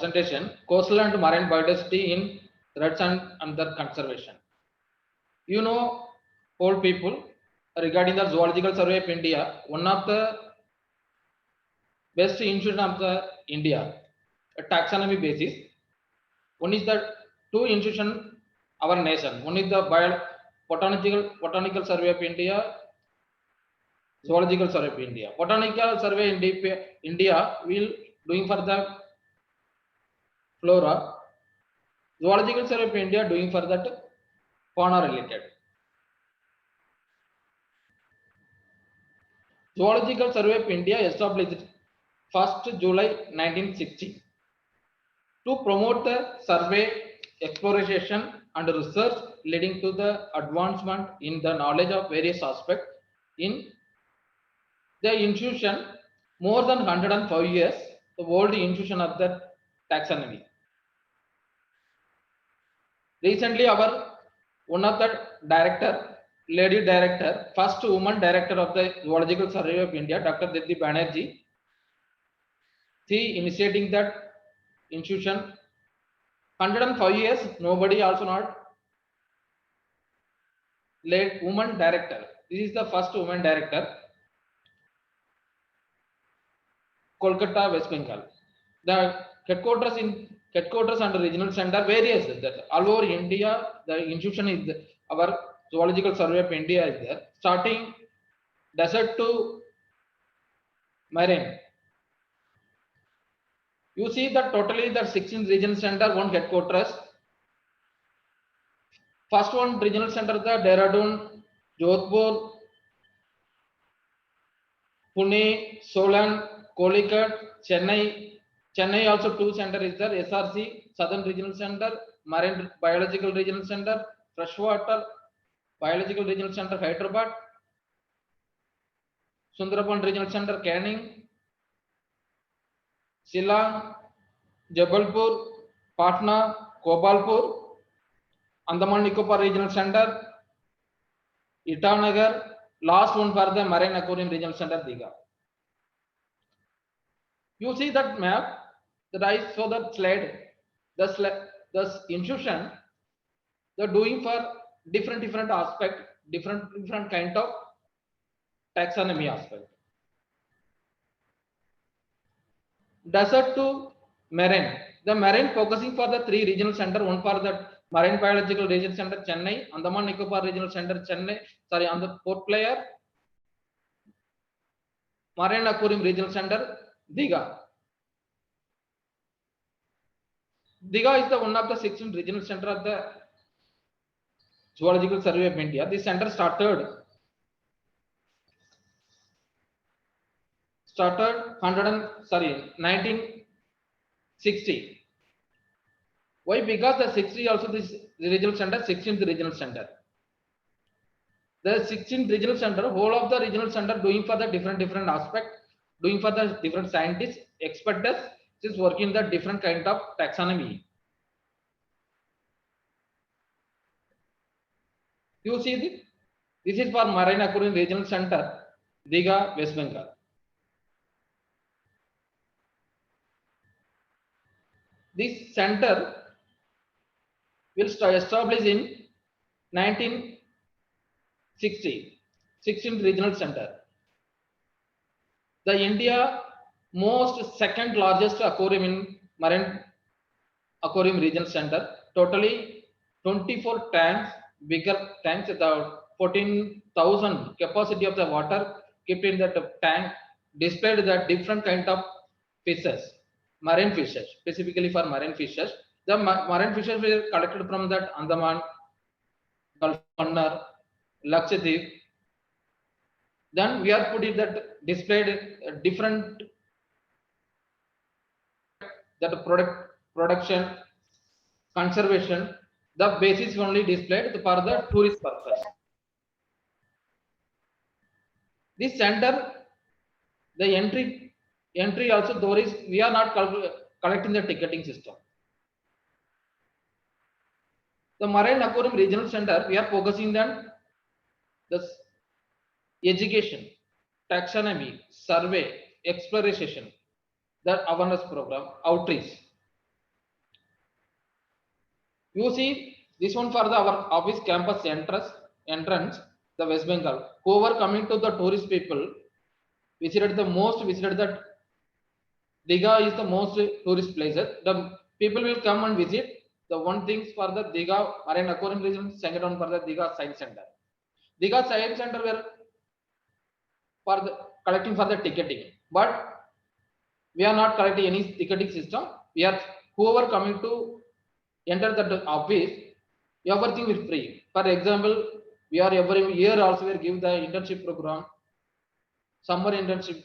presentation, coastal and marine biodiversity in threats and under conservation. You know, old people, regarding the Zoological Survey of India, one of the best institution of the India, a taxonomy basis. One is the two institution our nation. One is the Botanical Survey of India, Zoological Survey of India. Botanical Survey in India will doing for the flora. Zoological Survey of India doing for that fauna related. Zoological Survey of India established 1st July 1960 to promote the survey, exploration and research leading to the advancement in the knowledge of various aspects in the institution more than 105 years, the old institution of the taxonomy. Recently, our one of the director, lady director, first woman director of the Zoological Survey of India, Dr. Didhi Banerjee, she initiating that institution. 105 years, nobody also not led woman director. This is the first woman director. Kolkata, West Bengal. The headquarters and regional center various that all over India. The institution is our Zoological Survey of India is there. Starting desert to marine. You see that totally the 16 regional center, one headquarters. First one regional center the Dehradun, Jodhpur, Pune, Solan, Calicut, Chennai. Chennai also two center is there. SRC, Southern Regional Center, Marine Biological Regional Center, Freshwater Biological Regional Center, Hyderabad, Sundarban Regional Center, Canning, Shillong, Jabalpur, Patna, Gopalpur, Andaman Nicobar Regional Center, Itanagar, last one for the Marine Aquarium Regional Center, Diga. You see that map that I saw that slide. The institution they're doing for different aspect, different kind of taxonomy aspect. Desert to marine. The marine focusing for the three regional center, one for the Marine Biological Regional Center, Chennai, Andaman Nicobar Regional Center, Chennai, sorry, on the port player, Marine Aquarium Regional Center, Diga. Diga is the one of the 16 regional center of the Zoological Survey of India. This center started 1960. Why? Because the 60 also this regional center, 16th regional center. The 16th regional center, whole of the regional center doing for the different aspect, doing for the different scientists, experts, is working the different kind of taxonomy. You see this is for Marine Aquarium Regional Center, Diga, West Bengal. This center will establish in 1960, 16th regional center. The India most second largest aquarium in Marine Aquarium Regional Center. Totally 24 tanks, bigger tanks, the 14,000 capacity of the water kept in that tank, displayed the different kind of fishes, marine fishes, specifically for marine fishes. The marine fishes were collected from that Andaman, Gulf, Mannar, Lakshadweep. Then we are putting that displayed different that production, conservation. The basis only displayed for the tourist purpose. This center, the entry also though is we are not collecting the ticketing system. The Marine Aquarium Regional Center, we are focusing on the education, taxonomy, survey, exploration, the awareness program, outreach. You see this one for the our office campus entrance, the West Bengal. Whoever coming to the tourist people visited that Diga is the most tourist places. The people will come and visit. The one things for the Diga Marine Aquarium region, second one for the Diga Science Center. Diga Science Center were for the collecting for the ticketing, but we are not collecting any ticketing system. We are whoever coming to enter the office, everything will free. For example, we are every year also we give the internship program, summer internship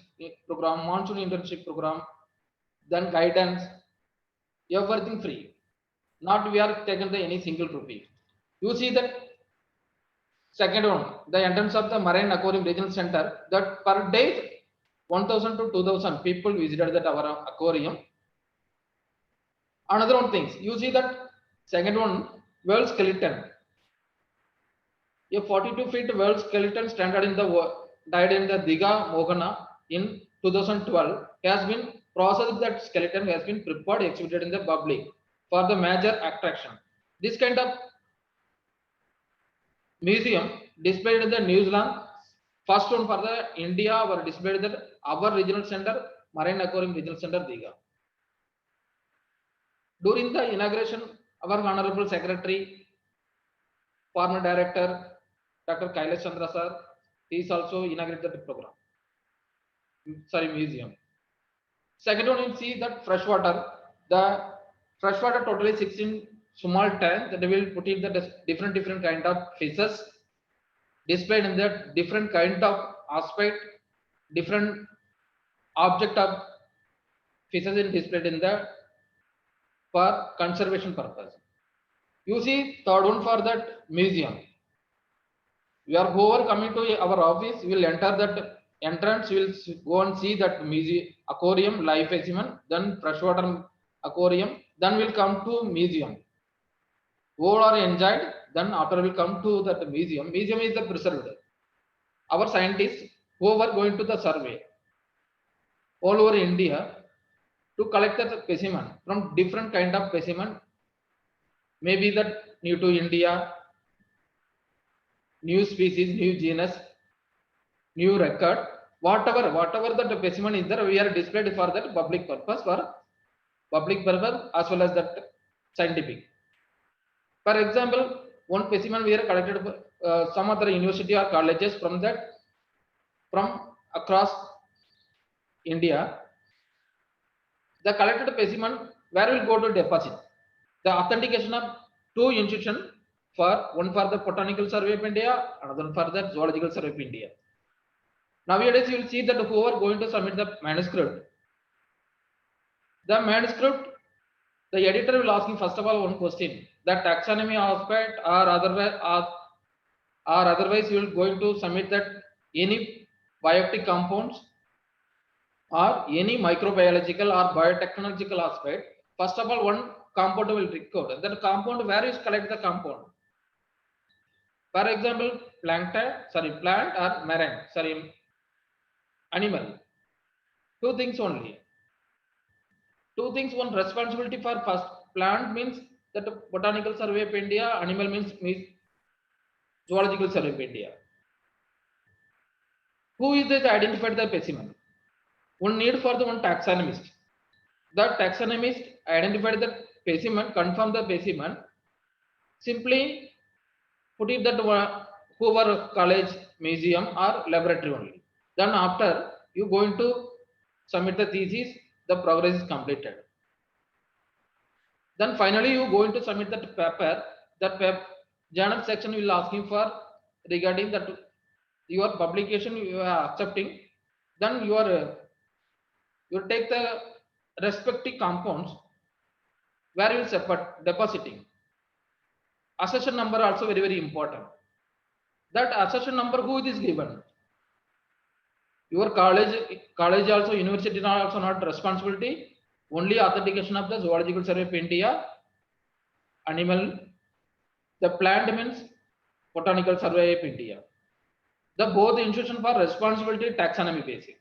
program, monsoon internship program, then guidance, everything free. Not we are taken the any single rupee. You see that second one, the entrance of the Marine Aquarium Regional Center, that per day 1000 to 2000 people visited that our aquarium. Another one things, you see that second one, world skeleton. A 42 feet world skeleton standard in the died in the Diga Mohana in 2012 has been processed. That skeleton has been prepared exhibited in the public for the major attraction. This kind of museum displayed in the New Zealand. First one for the India were displayed at our regional center, Marine Aquarium Regional Center, Diga. During the inauguration, our Honorable Secretary, former Director, Dr. Kailash Chandra sir, he is also inaugurated the program. Sorry, museum. Second one, you see that freshwater. The freshwater totally 16 small tanks that will put in the different kind of fishes displayed in the different kind of aspect, different object of fishes in displayed in the for conservation purpose. You see third one for that museum. We are whoever coming to our office will enter that entrance, will go and see that museum aquarium live specimen, then freshwater aquarium, then will come to museum. All are enjoyed, then after will come to that museum. Museum is the preserved. Our scientists whoever going to the survey all over India to collect the specimen from different kind of specimen, maybe that new to India, new species, new genus, new record, whatever that specimen is there, we are displayed for that public purpose as well as that scientific. For example, one specimen we are collected some other university or colleges from across India. The collected specimen where will go to deposit. The authentication of two institutions, for one for the Botanical Survey of India, another for the Zoological Survey of India. Nowadays, you will see that who are going to submit the manuscript. The manuscript, the editor will ask you first of all one question: the taxonomy aspect, or otherwise you will going to submit that any biotic compounds or any microbiological or biotechnological aspect. First of all, one compound will record. That compound, where is collect the compound? For example, plant or marine, animal. Two things only. Two things. One responsibility for first plant means that Botanical Survey of India. Animal means Zoological Survey of India. Who is this identified the specimen? One need for the one taxonomist. The taxonomist identified the specimen, confirm the specimen. Simply put it that whoever college, museum or laboratory only. Then after you going to submit the thesis, the progress is completed. Then finally you going to submit that paper. That journal section will ask you for regarding that your publication you are accepting. Then you take the respective compounds where you separate depositing. Accession number also very important. That accession number who it is given? Your college also, university also not responsibility. Only authentication of the Zoological Survey of India, animal, the plant means Botanical Survey of India. The both institution for responsibility taxonomy basic.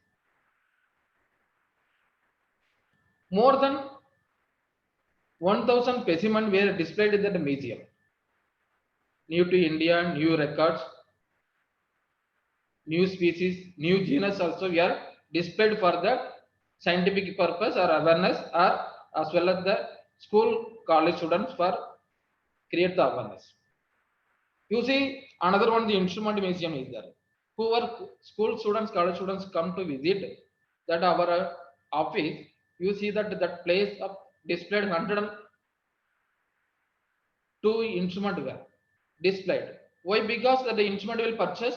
1,000 specimens were displayed in the museum. New to India, new records, new species, new genus also we are displayed for the scientific purpose or awareness, or as well as the school college students for create the awareness. You see another one, the instrument museum is there. Who are school students, college students come to visit that our office, you see that that place of displayed 102 instrument were displayed. Why? Because that the instrument will purchase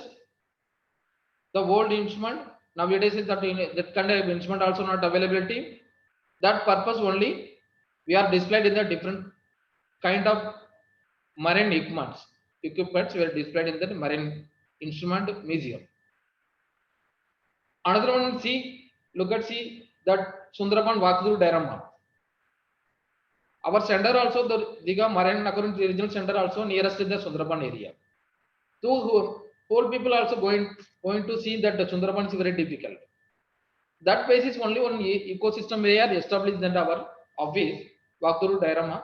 the old instrument. Nowadays is that that kind of instrument also not availability. That purpose only we are displayed in the different kind of marine equipments were displayed in the marine instrument museum. Another one, see, look at see that Sundarban walkthrough diorama. Our center also, the Diga Marine Aquarium Regional Center also nearest to the Sundarban area. So whole people also going to see that the Sundarban is very difficult. That basis only one ecosystem we are established in our office walkthrough diorama.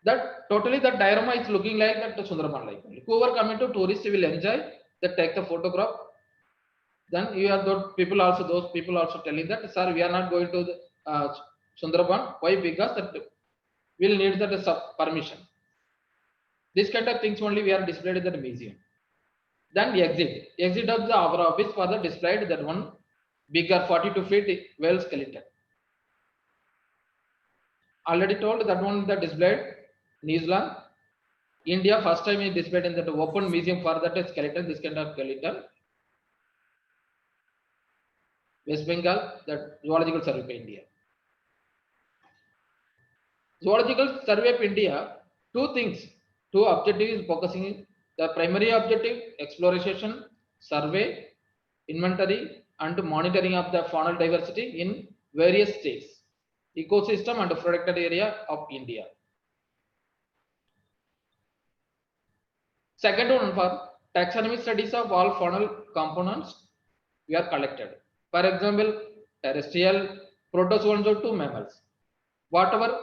That totally that diorama is looking like that the Sundarban like only. Whoever coming to tourists will enjoy, they take the photograph. Then you have those people also telling that, sir, we are not going to the Sundarban. Why? Because that we'll need that permission. This kind of things only we are displayed in the museum. Then the exit of the our office for the displayed that one bigger 42 feet whale skeleton. Already told that one that displayed New Zealand. India first time is displayed in that open museum for that skeleton, this kind of skeleton. West Bengal, that Zoological Survey of India. Zoological Survey of India, two objectives focusing. The primary objective, exploration, survey, inventory, and monitoring of the faunal diversity in various states, ecosystem, and protected area of India. Second one, for taxonomy studies of all faunal components we are collected. For example, terrestrial, protozoans to mammals. Whatever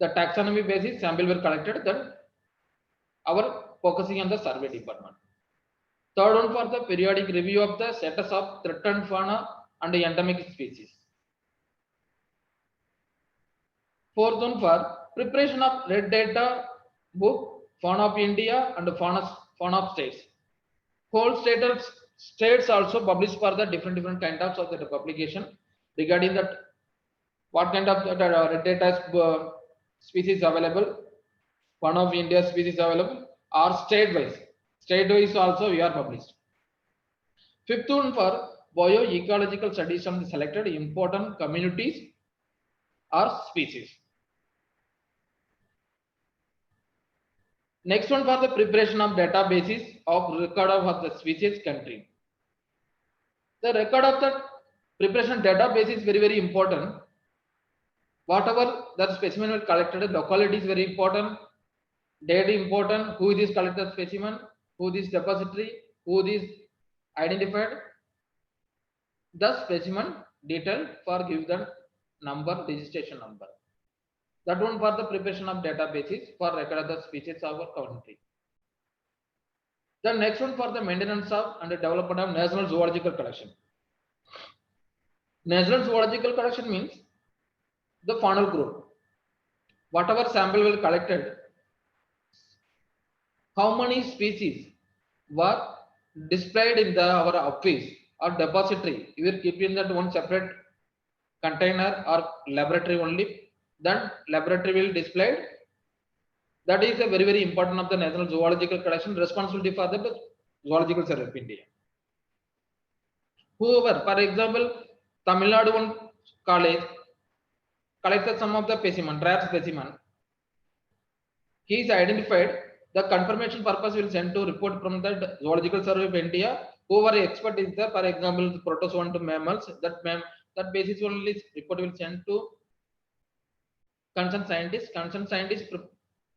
the taxonomy basis sample were collected, then our focusing on the survey department. Third one, for the periodic review of the status of threatened fauna and endemic species. Fourth one, for preparation of red data book, fauna of India and fauna of states. Whole states also published for the different kind of the publication regarding that what kind of red data species available, one of India species available, or state wise also we are published. Fifth one, for bioecological studies on the selected important communities or species. Next one, for the preparation of databases of record of the species country. The record of the preparation database is very important. Whatever that specimen was collected, locality is very important, date important, who is collected specimen, who is depository, who is identified, the specimen detail for give the number, registration number. That one for the preparation of databases for record of the species of our country. The next one, for the maintenance of and development of national zoological collection. National zoological collection means the faunal group. Whatever sample will collected, how many species were displayed in our office or depository, you will keep in that one separate container or laboratory only. Then laboratory will display. That is a very important of the national zoological collection, responsibility for the Zoological Survey of India. Whoever, for example, Tamil Nadu one college collected some of the specimen, rare specimen. He is identified. The confirmation purpose will send to report from the Zoological Survey of India. Whoever expert is there, for example, protozoan to mammals, that basis only report will send to concerned scientist. Concerned scientist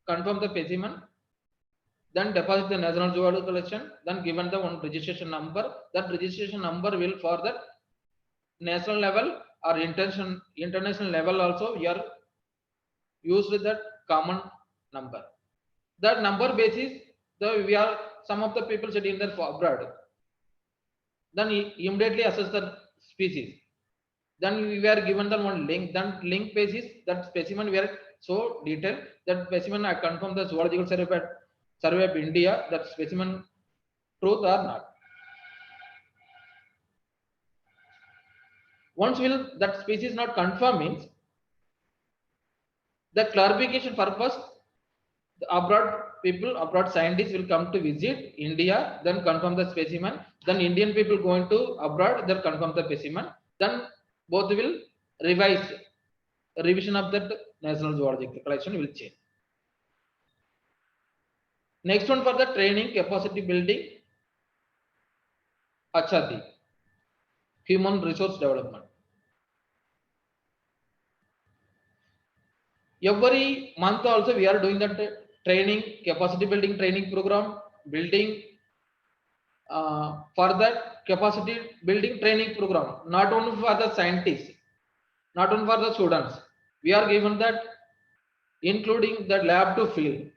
confirm the specimen, then deposit the national zoological collection, then given the one registration number. That registration number will for the national level or international level also, we are used with that common number. That number basis, we are some of the people studying that for abroad. Then immediately assess the species. Then we were given the one link. Then link basis that specimen we are so detailed that specimen I confirm the zoological survey of India that specimen truth or not. Once will that species not confirm means the clarification purpose, the abroad scientists will come to visit India, then confirm the specimen. Then Indian people going to abroad, then confirm the specimen. Then both will revise. Revision of that national zoological collection will change. Next one for the training capacity building, HRD, human resource development. Every month also we are doing that training capacity building training program, building for that capacity building training program, not only for the scientists, not only for the students. We are given that including the lab to field.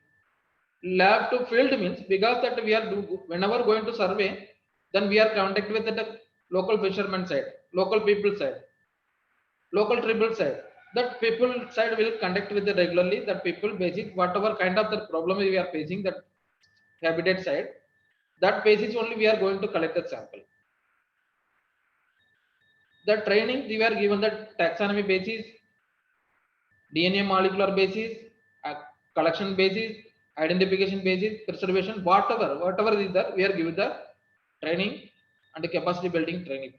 Lab to field means because that we are whenever going to survey, then we are contact with the local fishermen side, local people side, local tribal side. That people side will contact with the regularly. That people basic whatever kind of the problem we are facing that habitat side. That basis only we are going to collect the sample. The training we were given the taxonomy basis, DNA molecular basis, collection basis, identification basis, preservation, whatever is there, we are given the training and the capacity building training.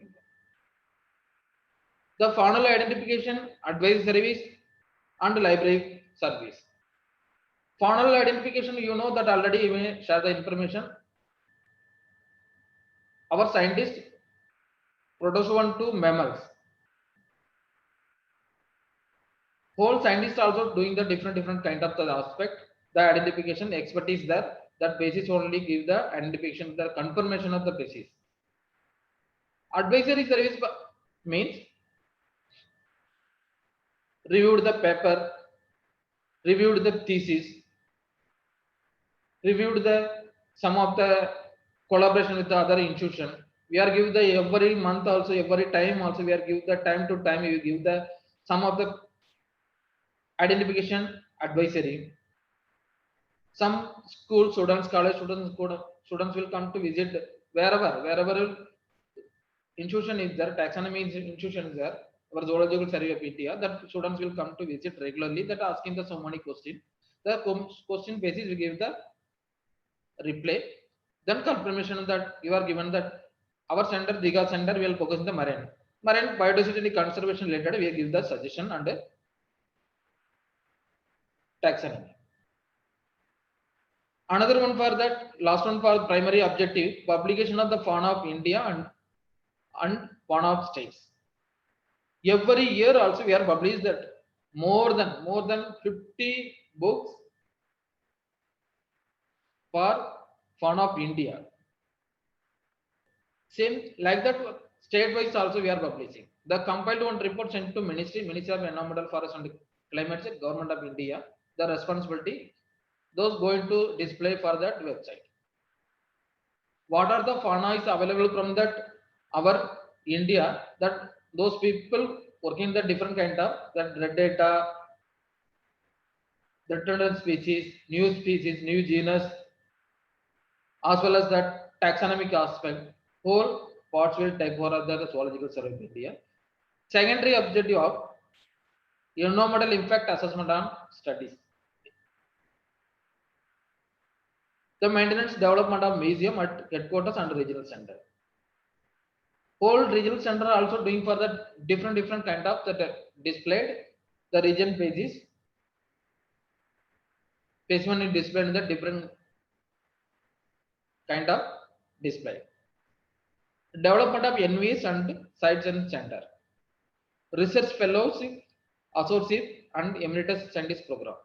The faunal identification, advice service, and library service. Faunal identification, you know that already you may share the information. Our scientists produce one to mammals. Whole scientists also doing the different kind of the aspect. The identification expertise there. That basis only give the identification, the confirmation of the basis. Advisory service means reviewed the paper, reviewed the thesis, reviewed the some of the collaboration with the other institution. We are give the every month also, every time also we are give the time to time we give the some of the identification advisory. Some school students, college students will come to visit wherever institution is there, taxonomy institution is there, our zoological survey of India, that students will come to visit regularly, that asking the so many questions. The question basis we give the reply, then confirmation that you are given that our center, Diga center, will focus on the marine biodiversity conservation related, we give the suggestion and taxonomy. Another one for that, last one for primary objective, publication of the fauna of India and fauna of states. Every year also we are published that more than 50 books for fauna of India. Same like that, state wise also we are publishing. The compiled one report sent to Ministry of Environmental Forest and Climate Change, Government of India. The responsibility, those going to display for that website. What are the fauna is available from that our India, that those people working the different kind of that red data, the threatened species, new genus, as well as that taxonomic aspect, whole parts will take for the zoological survey of India. Secondary objective of environmental impact assessment on studies. The maintenance development of museum at headquarters and regional center. Whole regional center also doing for the different kind of that displayed the region pages. Specimen is displayed in the different kind of display. Development of NVS and sites and center. Research fellowship, associate and emeritus scientist program.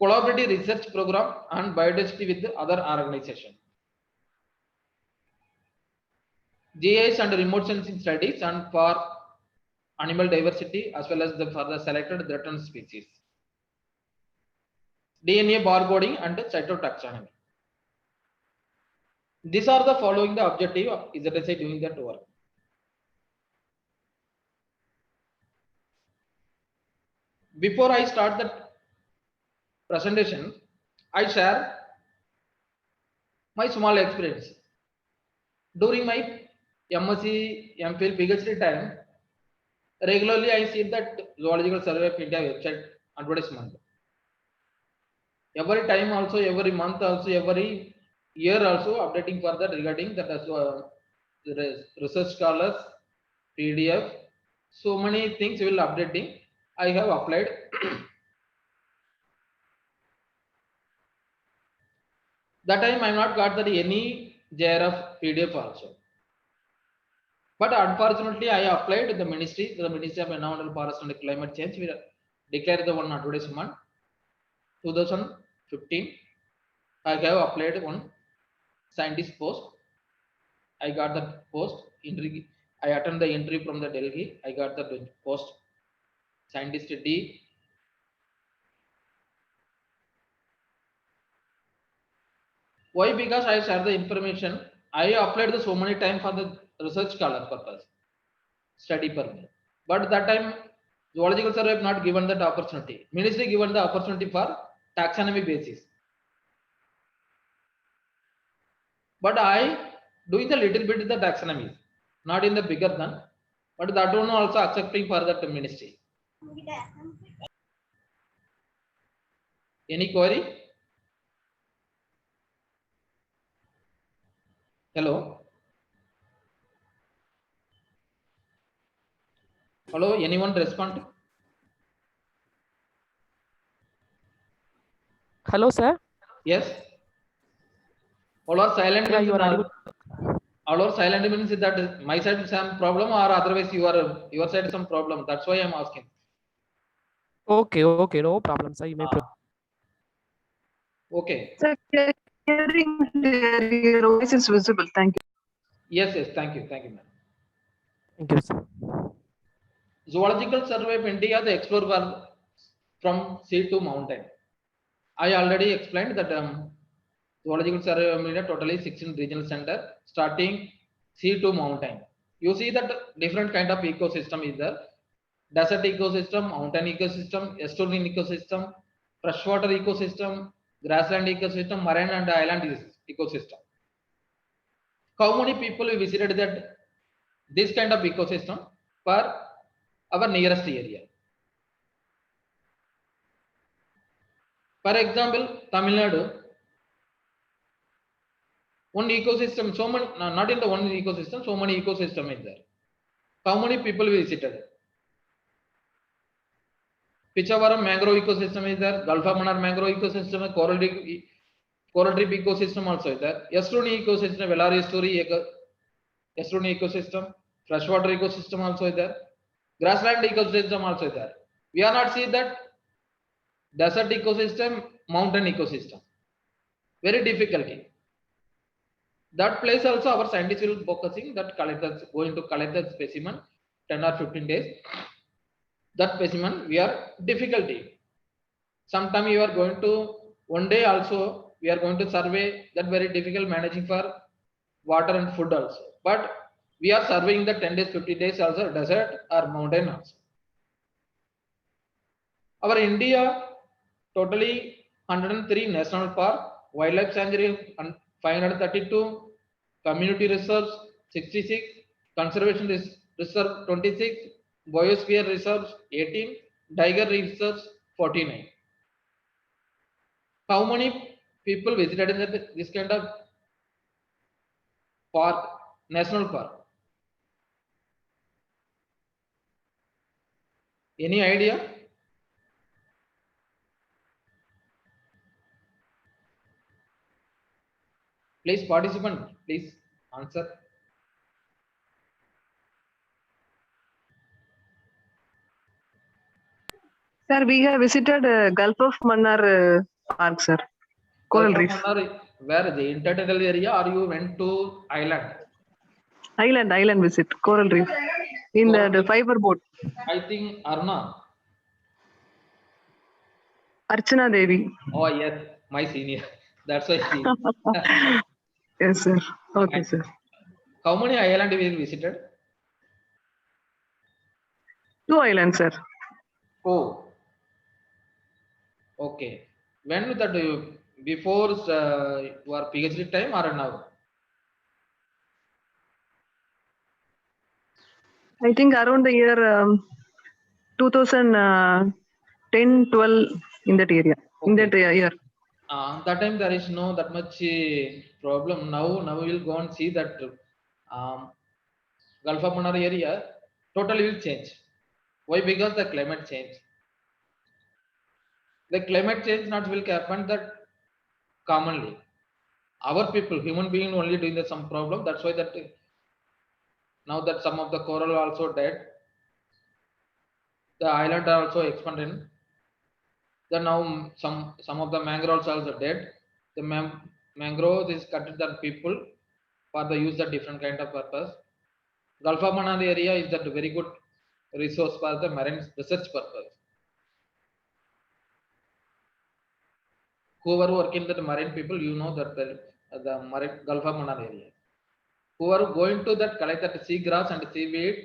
Collaborative research program and biodiversity with the other organization. GIS and remote sensing studies and for animal diversity as well as for the selected threatened species. DNA barcoding and cytotaxonomy. These are the following the objective of ZSI doing that work. Before I start the presentation, I share my small experience. During my MSc, MPhil, PhD time, regularly I see that Zoological Survey of India website advertisement. Every time also, every month also, every year also updating further regarding that as research scholars, PDF, so many things will updating. I have applied. That time I not got that any JRF PDF also. But unfortunately, I applied the Ministry of Environmental Forest and Climate Change. We declared the one advertisement. 2015. I have applied one scientist post. I got the post. I attended the interview from the Delhi. I got the post. Scientist D. Why? Because I share the information. I applied the so many times for the research scholar purpose, study purpose. But that time, Zoological Survey have not given that opportunity. Ministry given the opportunity for taxonomy basis. But I doing the little bit in the taxonomy, not in the bigger than, but that one also accepting for that ministry. Any query? Hello? Hello, anyone respond? Hello, sir. Yes. All are silent. Yeah, you are audible. All are silent means that my side some problem or otherwise your side some problem. That's why I'm asking. Okay, no problem, sir. You may okay. Sir, your voice is visible. Thank you. Yes, thank you, ma'am. Thank you, sir. Zoological Survey of India, the explore from sea to mountain. I already explained that Zoological Survey of India totally 16 regional center, starting sea to mountain. You see that different kind of ecosystem is there. Desert ecosystem, mountain ecosystem, estuarine ecosystem, freshwater ecosystem, grassland ecosystem, marine and island ecosystem. How many people we visited that this kind of ecosystem for our nearest area? For example, Tamil Nadu, one ecosystem, so many, not in the one ecosystem, so many ecosystem is there. How many people visited? Pichavaram mangrove ecosystem is there, Gulf of Mannar mangrove ecosystem, coral reef ecosystem also is there. Estuarine ecosystem, Velar estuarine ecosystem, freshwater ecosystem also is there. Grassland ecosystem also is there. We are not seeing that desert ecosystem, mountain ecosystem. Very difficulty. That place also our scientists will focusing that going to collect the specimen 10 or 15 days. That specimen we are difficulty. Sometime you are going to one day also we are going to survey that very difficult managing for water and food also. But we are surveying the 10 days, 50 days also desert or mountain also. Our India totally 103 national park, wildlife sanctuary 532, community reserves 66, conservation reserve 26, biosphere reserves 18, tiger reserves 49. How many people visited in this kind of park, national park? Any idea? Please, participant, please answer. Sir, we have visited Gulf of Mannar Park, sir. Coral Reef. Where the intertidal area or you went to island? Island visit, coral reef. In Coral the reef. fiber boat. I think Arna. Archana Devi. Oh yes, my senior. That's why she. Yes, sir. Okay, And sir. how many islands we visited? 2 islands, sir. Oh, okay. When that before your PhD time or now? I think around the year 2010, 12 in that area. In Okay. that year. That time there is no that much problem. Now we will go and see that Gulf of Mannar area totally will change. Why? Because the climate change. The climate change not will happen that commonly. Our people, human being only doing the some problem. That's why that now that some of the coral are also dead, the island are also expanded. Then now some of the mangroves are also dead. The mangrove is cut than people for the use of different kind of purpose. Gulf of Mannar area is that very good resource for the marine research purpose. Whoever work in the marine people, you know that the marine Gulf of Mannar area. Who are going to that collect that seagrass and seaweed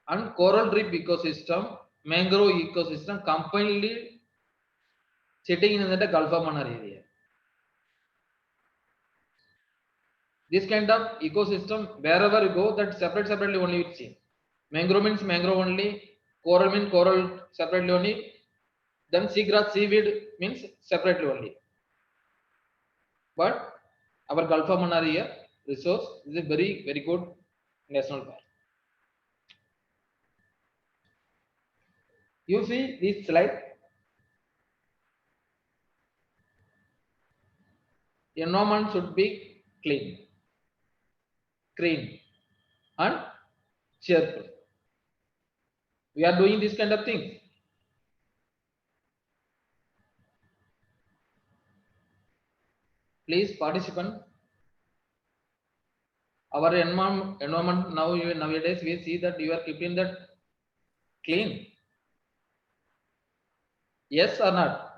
and coral reef ecosystem, mangrove ecosystem completely sitting in the Gulf of Mannar area. This kind of ecosystem, wherever you go, that separately only you see. Mangrove means mangrove only, coral means coral separately only, then seagrass, seaweed means separately only. But our Gulf of Mannar area resource is a very good national park. You see this slide. Environment should be clean, and cheerful. We are doing this kind of things. Please participant. Our environment now nowadays we see that you are keeping that clean. Yes or not?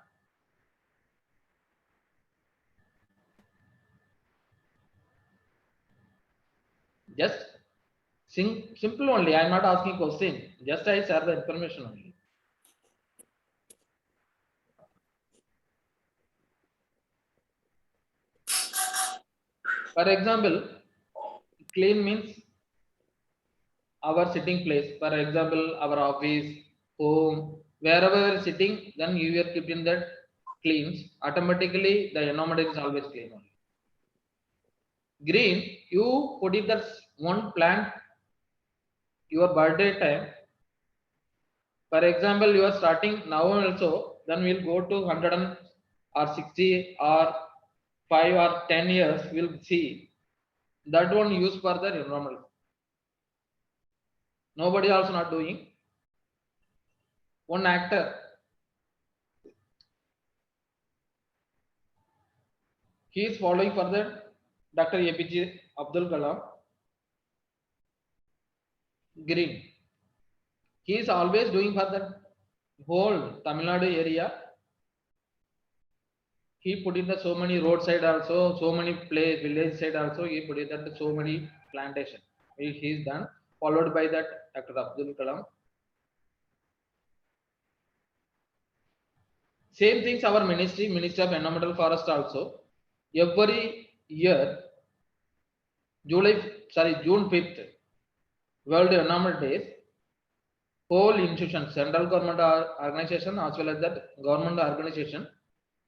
Just simple only. I am not asking question. Just I share the information only. For example, clean means our sitting place. For example, our office, home, wherever we are sitting, then you are keeping that cleans. Automatically, the environment is always clean only. Green, you put it that one plant your birthday time. For example, you are starting now also, then we'll go to 100 or 60 or 5 or 10 years, we'll see that one used for the environment. Nobody also not doing. One actor, he is following for the Dr. APJ Abdul Kalam. Green. He is always doing for the whole Tamil Nadu area. He put in the so many roadside also, so many village side also. He put in that so many plantation. He is done. Followed by that Dr. Abdul Kalam. Same things our Ministry of Environmental Forest also. Every year, June 5th, World Environment Days, whole institution, central government organization as well as that government organization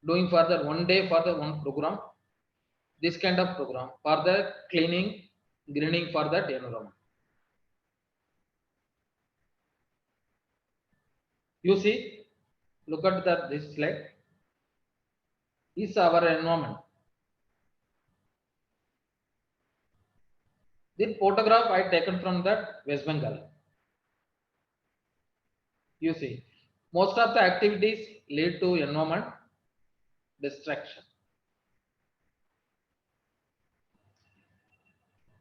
doing for the one day for the one program, this kind of program for the cleaning, greening for that environment. You see, look at this slide. This is our environment. This photograph I taken from that West Bengal. You see, most of the activities lead to environment destruction.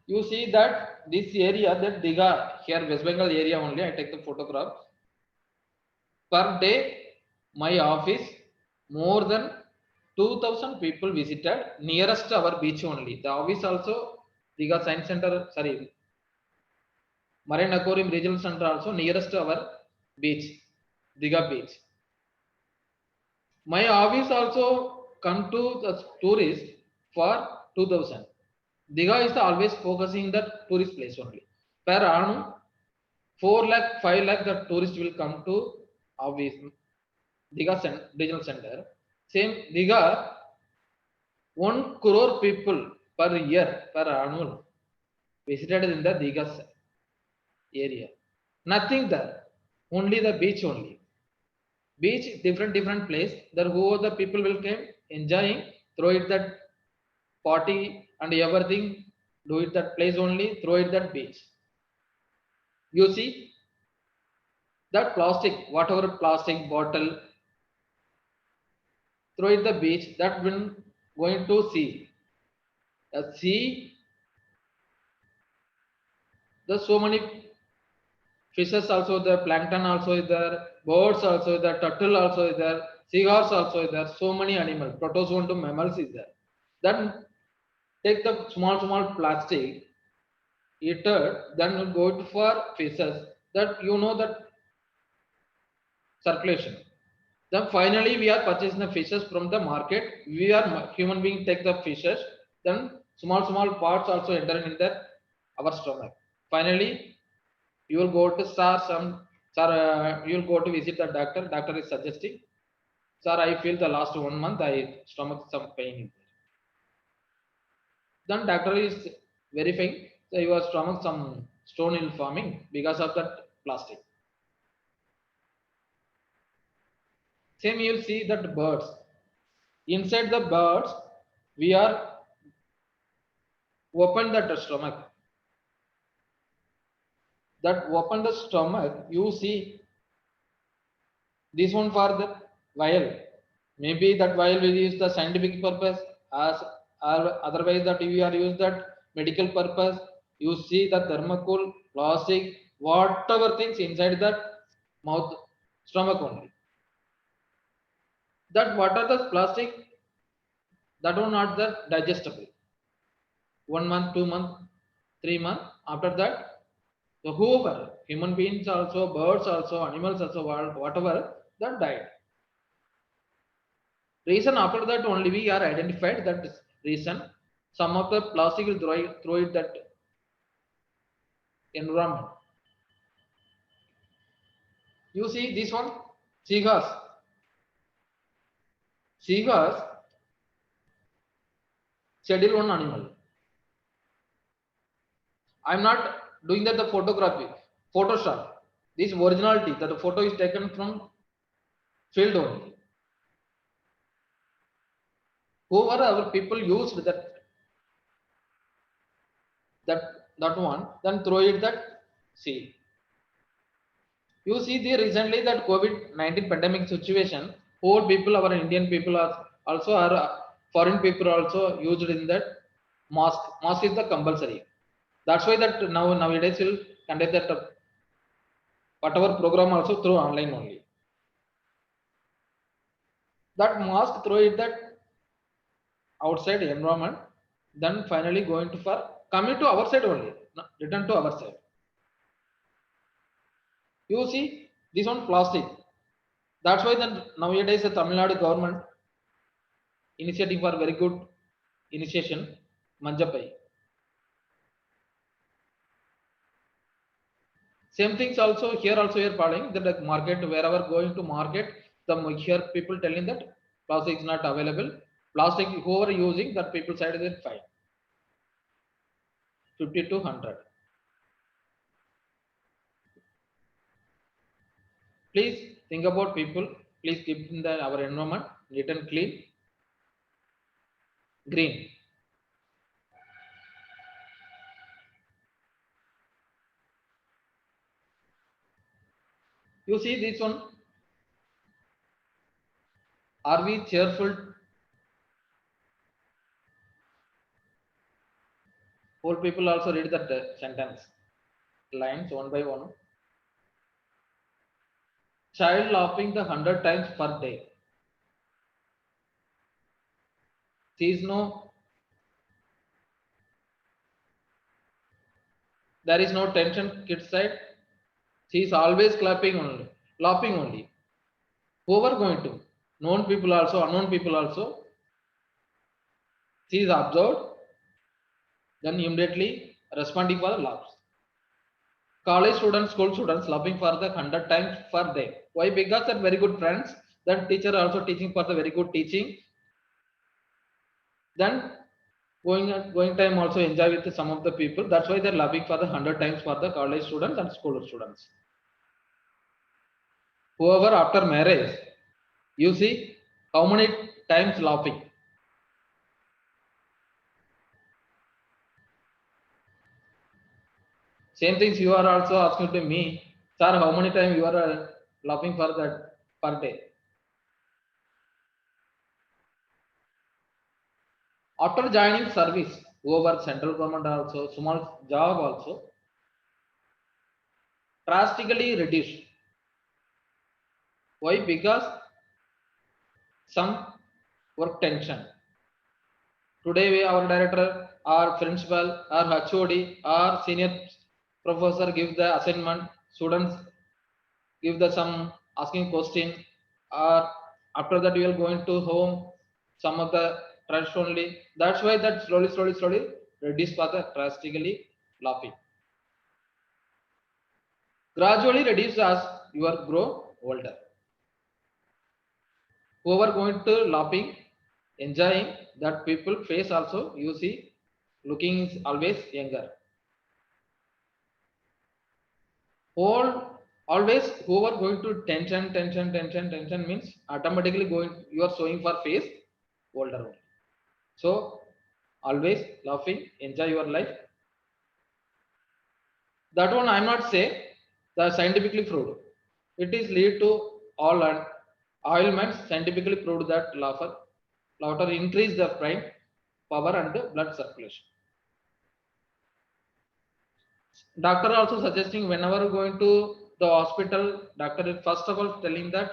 You see that this area, that Diga, here West Bengal area only, I take the photograph. Per day, my office, more than 2000 people visited nearest our beach only. The office also, Diga Science Center, sorry, Marine Aquarium Regional Center also nearest our beach, Diga beach. My office also come to the tourist for 2000. Diga is always focusing the tourist place only. Per annum, 4 lakh, 5 lakh, the tourist will come to office, Diga regional center. Same Diga, 1 crore people per year, per annual, visited in the Diga area. Nothing there, only the beach only. Beach, different place. There who the people will come enjoying, throw it that party and everything, do it that place only, throw it that beach. You see that plastic, whatever plastic bottle, throw it the beach, that will going to sea. The sea, there's so many fishes also there, plankton also is there, birds also is there, turtle also is there, seahorse also is there, so many animals, protozoan to mammals is there. Then take the small plastic, eater, then go for fishes, that you know that circulation. Then finally we are purchasing the fishes from the market. We are human being take the fishes. Then small parts also enter in the our stomach. Finally, you will go to sir. You will go to visit the doctor. Doctor is suggesting, sir, I feel the last 1 month I stomach some pain. Then doctor is verifying, so your stomach some stone is forming because of that plastic. Same you will see that birds. Inside the birds, we are open that stomach. That open the stomach, you see this one for the vial. Maybe that vial will use the scientific purpose, as or otherwise that you are use that medical purpose. You see the thermocol, plastic, whatever things inside that mouth, stomach only. That what are the plastic that are not the digestible. 1 month, 2 month, 3 month. After that, so whoever, human beings also, birds also, animals also, whatever, that died. Reason after that only we are identified that reason. Some of the plastic will throw it that environment. You see this one, seahorse. Seahorse, schedule one animal. I'm not doing that the photography, Photoshop. This originality that the photo is taken from field only. Whoever our people used that one, then throw it that sea. You see the recently that COVID-19 pandemic situation, whole people, our Indian people are also are foreign people also used in that mask. Mask is the compulsory. That's why that nowadays will conduct that whatever program also through online only. That mask throw it that outside environment, then finally going to for coming to our side only, return to our side. You see this one plastic. That's why then nowadays the Tamil Nadu government initiative for very good initiation, Manjapai. Same things also here you're following that the market, wherever going to market, the here people telling that plastic is not available. Plastic whoever using that people side is it fine. 50 to 100. Please think about people. Please keep in our environment neat and clean, green. You see this one. Are we cheerful? Old people also read that sentence. Lines one by one. Child laughing the 100 times per day. Sees no, there is no tension kid side. She is always clapping only, laughing only. Whoever going to, known people also, unknown people also, she is observed, then immediately responding for the laughs. College students, school students laughing for the 100 times per day. Why? Because they're very good friends. That teacher also teaching for the very good teaching. Then going time also enjoy with some of the people. That's why they're laughing for the 100 times for the college students and school students. Whoever after marriage, you see how many times laughing. Same things you are also asking to me, sir, how many times you are laughing for that per day? After joining service, whoever central government also, small job also, drastically reduced. Why? Because some work tension. Today, our director, our principal, our HOD, our senior professor give the assignment, students give the some asking question, or after that you will going to home, some of the trust only. That's why that slowly reduce for the drastically laughing. Gradually reduce as you are grow older. Whoever going to laughing, enjoying, that people face also you see looking is always younger. All always whoever going to tension means automatically going you are showing for face older only. So always laughing, enjoy your life. That one I'm not say the scientifically proved. It is lead to all ailments scientifically proved that laughter increase the brain power and the blood circulation. Doctor also suggesting whenever going to the hospital, doctor is first of all telling that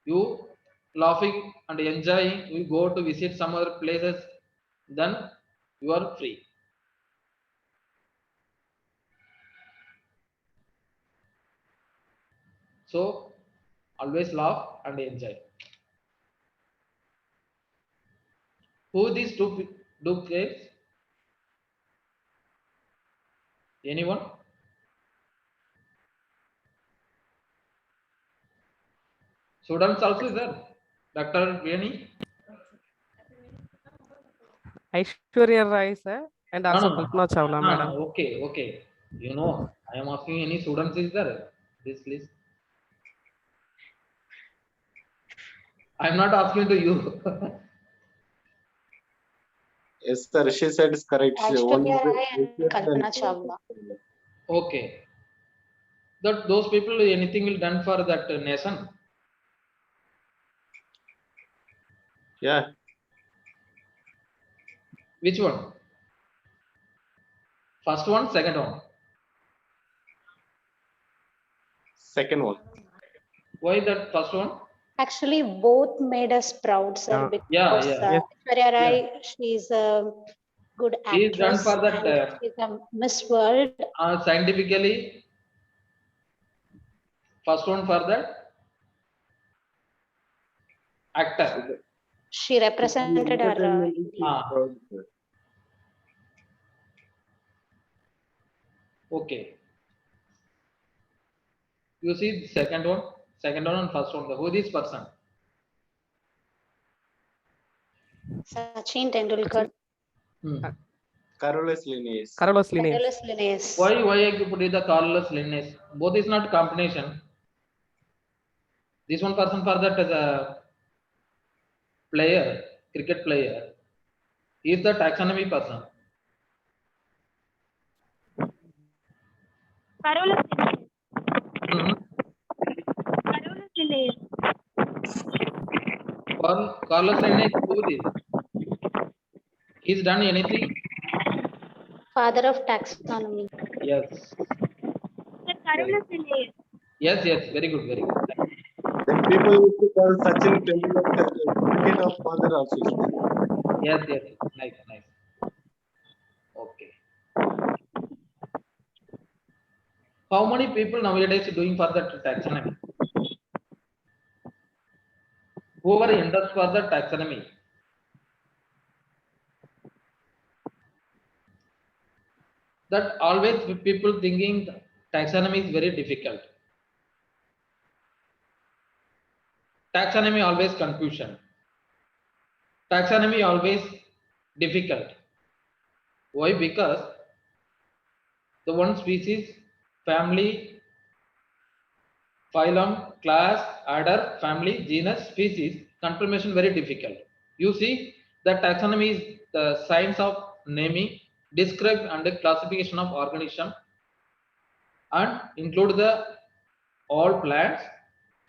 you laughing and enjoying, you go to visit some other places, then you are free. So always laugh and enjoy. Who these two guys? Anyone? Students also is there. Dr. Veni? Aishwarya Rai, sir, and No, also no, no. Kalpana Chawla, No, madam. no. Okay, okay. You know, I am asking any students is there? This list. I am not asking to you. Yes, sir. She said it's correct. Only Aishwarya Rai and Kalpana Chawla. Okay. That those people anything will done for that nation. Yeah, Which one? First one, second one. second one. Why that first one? Actually, both made us proud, sir, Yeah, because yeah. Yes. Aishwarya Rai, she's a good He is done actress for that and she's a Miss World. scientifically. First one for that actor. She represented our Ah, okay. You see the second one and first one. Who this person? Sachin Tendulkar, Hmm. Carolus Linnaeus. Carlos Linnaeus. Carolus Linnaeus. Why I put it the Carlos Linnaeus? Both is not combination. This one person for that as a player, cricket player. He is the taxonomy person. Carolus Hmm. Linnaeus. Carlos Linnaeus, who this? He's done anything? Father of taxonomy. Yes. Yes, yes, very good, very good. Then people used to call Sachin Tendulkar as a cricket of father also. Yes, yes, nice, nice. Okay. How many people nowadays doing for the taxonomy? Whoever interested for the taxonomy. That always people thinking taxonomy is very difficult. Taxonomy always confusion. Taxonomy always difficult. Why? Because the one species, family, phylum, class, order, family, genus, species, confirmation very difficult. You see, the taxonomy is the science of naming, describe and classification of organism and include the all plants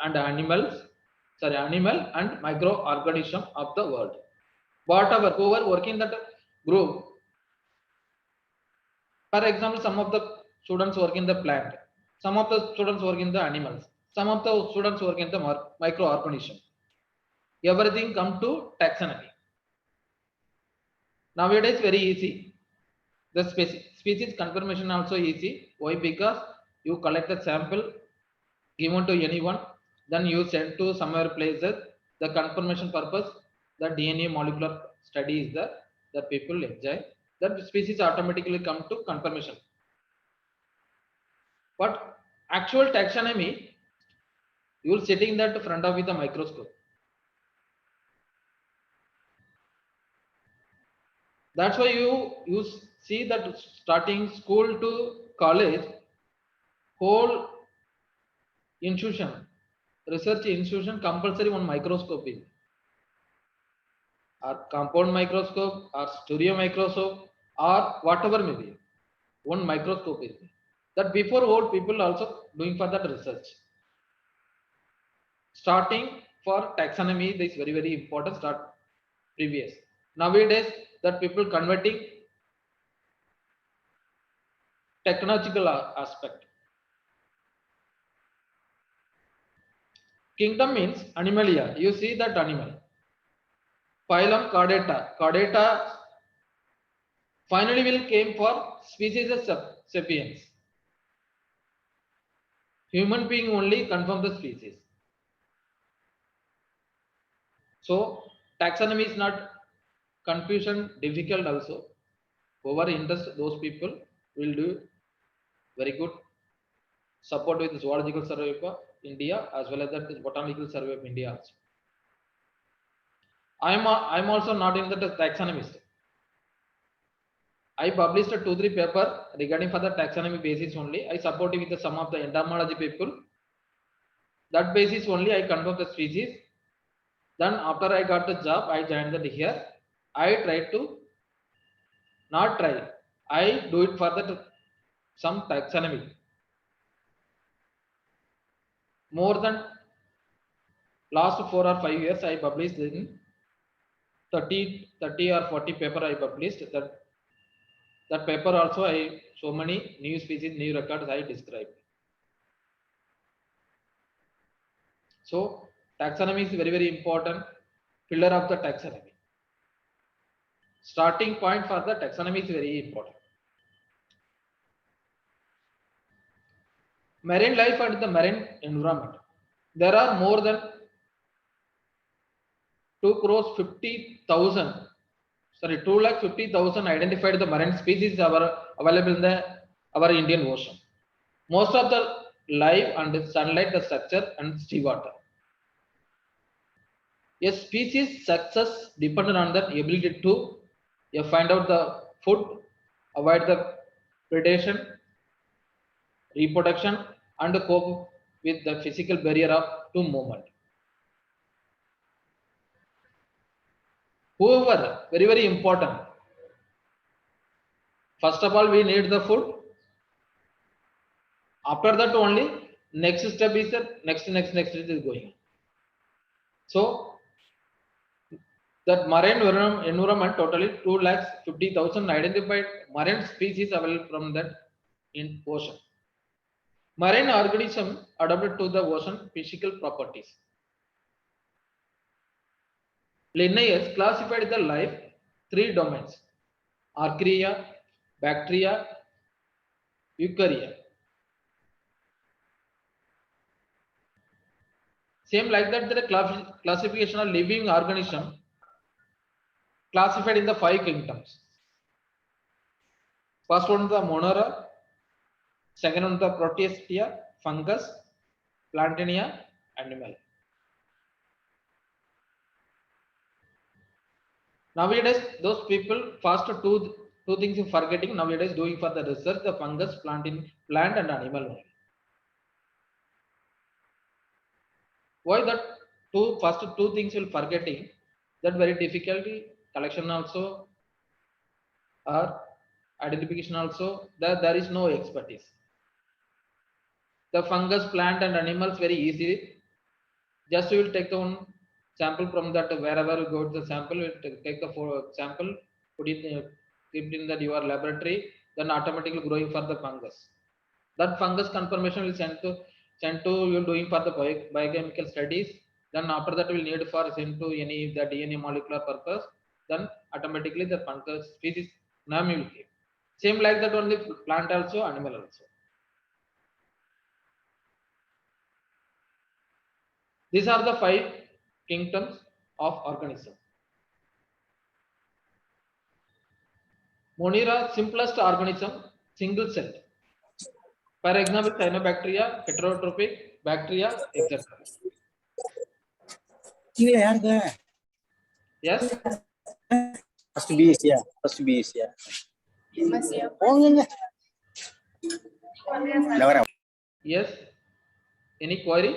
and animals, sorry, animal and microorganism of the world. Whatever, whoever working that group, for example, some of the students work in the plant, some of the students work in the animals, some of the students work in the microorganism. Everything come to taxonomy. Nowadays, very easy. The species confirmation also easy. Why? Because you collect the sample, given to anyone, then you send to somewhere places. The confirmation purpose, the DNA molecular study is there. The people enjoy. That species automatically come to confirmation. But actual taxonomy, you will sitting that front of with a microscope. That's why you see that starting school to college, whole institution, research institution compulsory one microscope is, or compound microscope, or stereo microscope, or whatever may be, one microscope is. That before old people also doing for that research. Starting for taxonomy, this is very, very important. Start previous. Nowadays, that people converting technological aspect. Kingdom means animalia. You see that animal. Phylum Chordata. Chordata finally will came for species of sapiens. Human being only confirm the species. So taxonomy is not confusion, difficult also. Whoever interest those people will do very good support with the Zoological Survey of India as well as the Botanical Survey of India also. I'm also not in the taxonomist. I published a 2-3 paper regarding for the taxonomy basis only. I supported with some of the entomology people. That basis only I confirm the species. Then after I got the job, I joined the here. I tried to not try. I do it for the some taxonomy. More than last 4 or 5 years, I published in 30 or 40 paper I published. That paper also I so many new species, new records I described. So taxonomy is very, very important pillar of the taxonomy. Starting point for the taxonomy is very important. Marine life and the marine environment. There are more than 2,50,000. Sorry, 2,50,000 identified the marine species are available in our Indian Ocean. Most of the life and sunlight, the structure and seawater. A species success depends on the ability to find out the food, avoid the predation, reproduction, and cope with the physical barrier of to movement. However, very, very important. First of all, we need the food. After that only, next step is the next is going. So, That marine environment totally 2,50,000 identified marine species available from that in ocean. Marine organism adapted to the ocean physical properties. Linnaeus classified the life 3 domains: archaea, bacteria, eukarya. Same like that, the classification of living organism classified in the 5 kingdoms. First one the Monera, second one the Protistia, fungus, Plantaenia, animal. Nowadays, those people first two things in forgetting nowadays doing for the research, the fungus, plant and animal only. Why that first two things will forgetting? That very difficulty collection also or identification also, that there is no expertise. The fungus, plant and animals very easy. Just you will take one sample from that, wherever you go to the sample, you take the sample, put it keep it in that your laboratory, then automatically growing for the fungus. That fungus confirmation will send to you doing for the biochemical studies. Then after that will need for send to any the DNA molecular purpose. Then automatically the fungus species name will give. Same like that only plant also, animal also. These are the 5 kingdoms of organism. Monera, simplest organism, single celled. For example, cyanobacteria, heterotrophic bacteria, etc. Yes. First B is yeah. First B is yeah. Oh, never. Yes. Any query?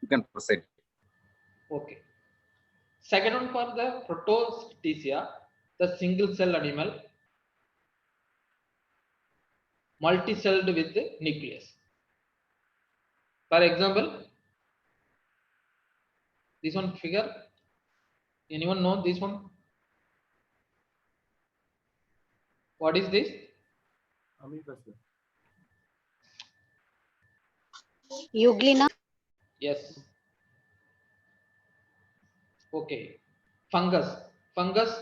You can proceed. Okay. Second one for the Protostesia, the single cell animal, multi-celled with the nucleus. For example, this one figure. Anyone know this one? What is this? Euglena. Yes. Okay. Fungus. Fungus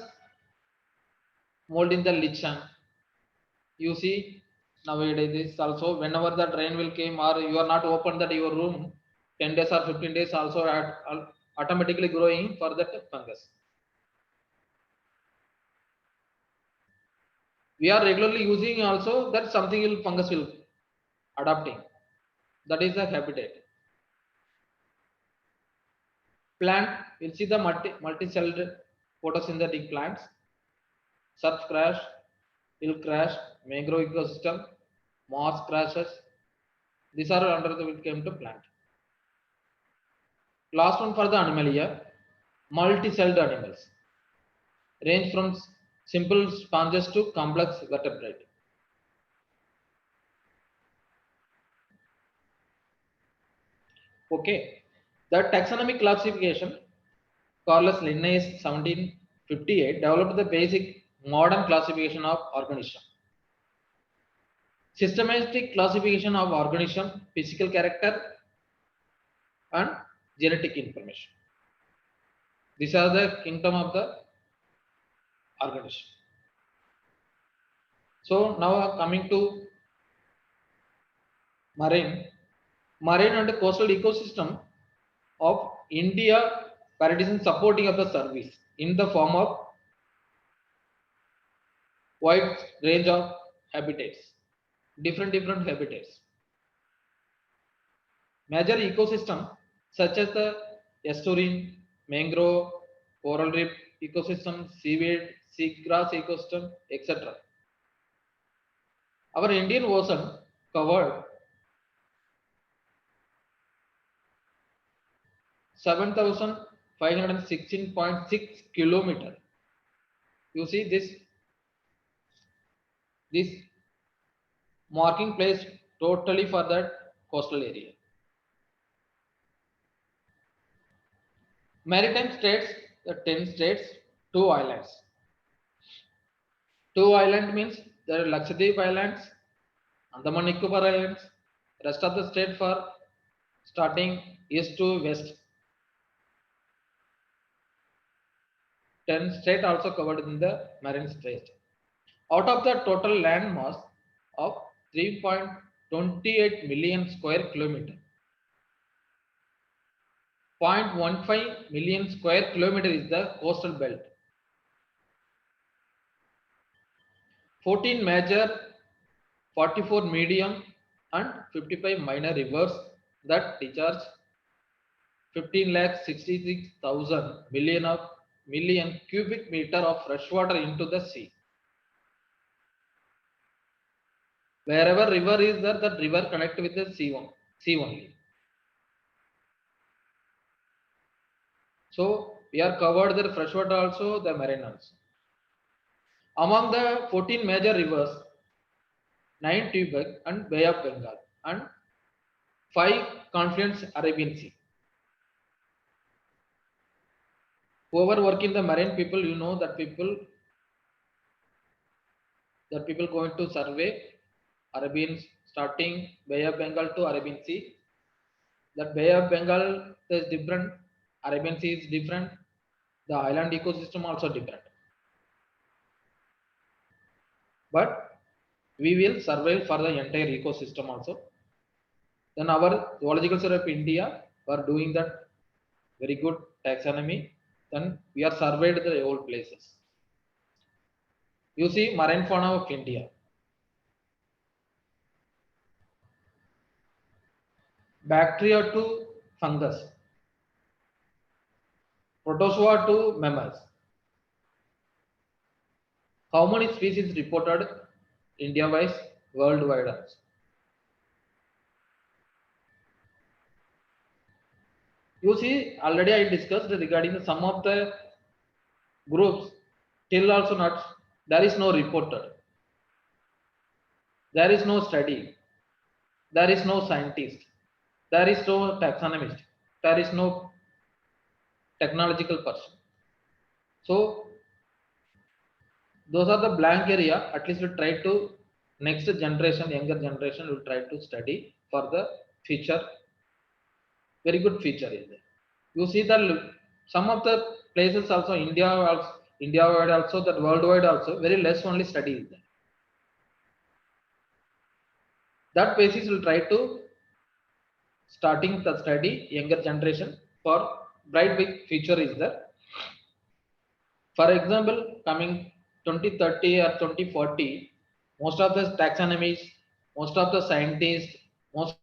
mold in the lichen. You see nowadays this also, whenever the rain will come or you are not open that your room 10 days or 15 days also automatically growing for that fungus. We are regularly using also that something will fungus will adapting. That is the habitat. Plant, you'll see the multi-celled photosynthetic plants, surf crash, hill crash, mangrove ecosystem, moss crashes. These are under the it came to plant. Last one for the animalia, multi-celled animals, range from simple sponges to complex vertebrate. Okay, the taxonomic classification, Carlos Linnaeus 1758 developed the basic modern classification of organism. Systematic classification of organism, physical character and genetic information. These are the kingdom of the organism. So now coming to marine and coastal ecosystem of India participation supporting of the service in the form of wide range of habitats, different habitats. Major ecosystem such as the estuarine, mangrove, coral reef ecosystem, seaweed, seagrass ecosystem, etc. Our Indian Ocean covered 7,516.6 kilometer. You see this marking place totally for that coastal area. Maritime states, the 10 states, 2 islands. 2 island means there are Lakshadweep Islands, Andaman Nicobar Islands, rest of the state for starting east to west. 10 states also covered in the marine state. Out of the total land mass of 3.28 million square kilometer, 0.15 million square kilometer is the coastal belt. 14 major, 44 medium and 55 minor rivers that discharge 15,66,000 million cubic meter of fresh water into the sea. Wherever river is there, that river connect with the sea only. So we are covered the freshwater also, the marine also. Among the 14 major rivers, 9 Tibet and Bay of Bengal and 5 confluence Arabian Sea. Whoever work in the marine people, you know that people going to survey Arabian starting Bay of Bengal to Arabian Sea. That Bay of Bengal is different, Arabian Sea is different, the island ecosystem also different. But we will survey for the entire ecosystem also. Then our Zoological Survey of India are doing that very good taxonomy. Then we are surveyed the old places. You see marine fauna of India. Bacteria to fungus. Protozoa to mammals. How many species reported India-wise, worldwide also? You see, already I discussed regarding some of the groups, till also not, there is no reported. There is no study. There is no scientist. There is no taxonomist. There is no technological person. So those are the blank area. At least we try to next generation, younger generation will try to study for the future. Very good feature is there. You see that some of the places also India wide also, that worldwide also very less only study is there. That basis will try to starting the study younger generation for bright big future is there. For example, coming 2030 or 2040, most of the taxonomies, most of the scientists, most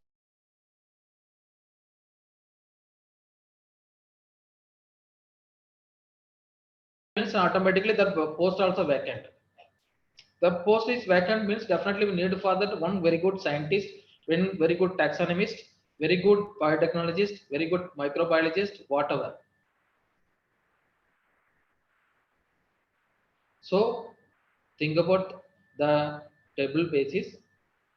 means automatically the post also vacant. The post is vacant means definitely we need for that one very good scientist, one very good taxonomist, very good biotechnologist, very good microbiologist, whatever. So think about the table basis,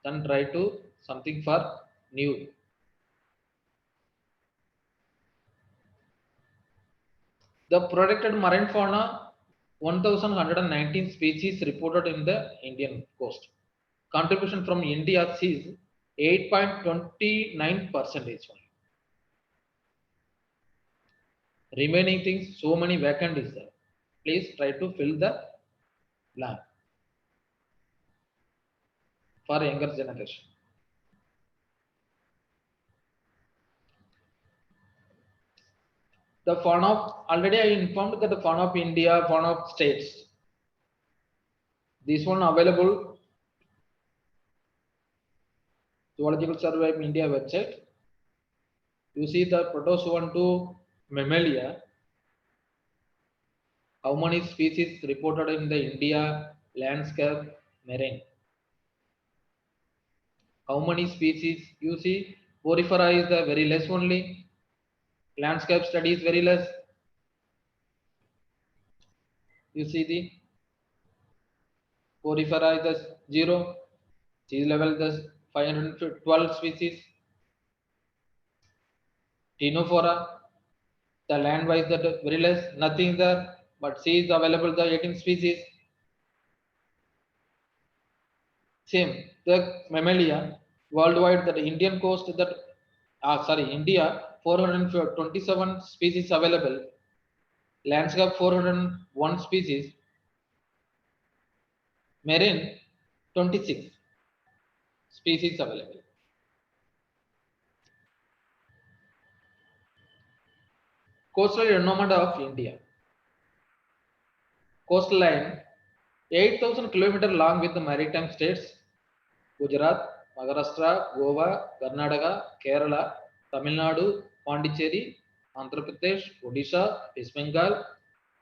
then try to something for new. The protected marine fauna, 1,119 species reported in the Indian coast. Contribution from India is 8.29%. Remaining things, so many vacant is there. Please try to fill the blank for younger generation. The fauna of, already I informed that the fauna of India, fauna of states. This one available Zoological Survey of India website. You see the protozoan to mammalia. How many species reported in the India landscape marine? How many species? You see, porifera is the very less only. Landscape study is very less. You see the porifera is the 0. Sea level is 512 species. Ctenophora The land wise that very less, nothing there, but sea is available, the 18 species. Same, the mammalia worldwide, that Indian coast that, India 427 species available, landscape 401 species, marine 26 species available. Coastal environment of India. Coastline 8,000 kilometers long with the maritime states Gujarat, Maharashtra, Goa, Karnataka, Kerala, Tamil Nadu, Pondicherry, Andhra Pradesh, Odisha, West Bengal,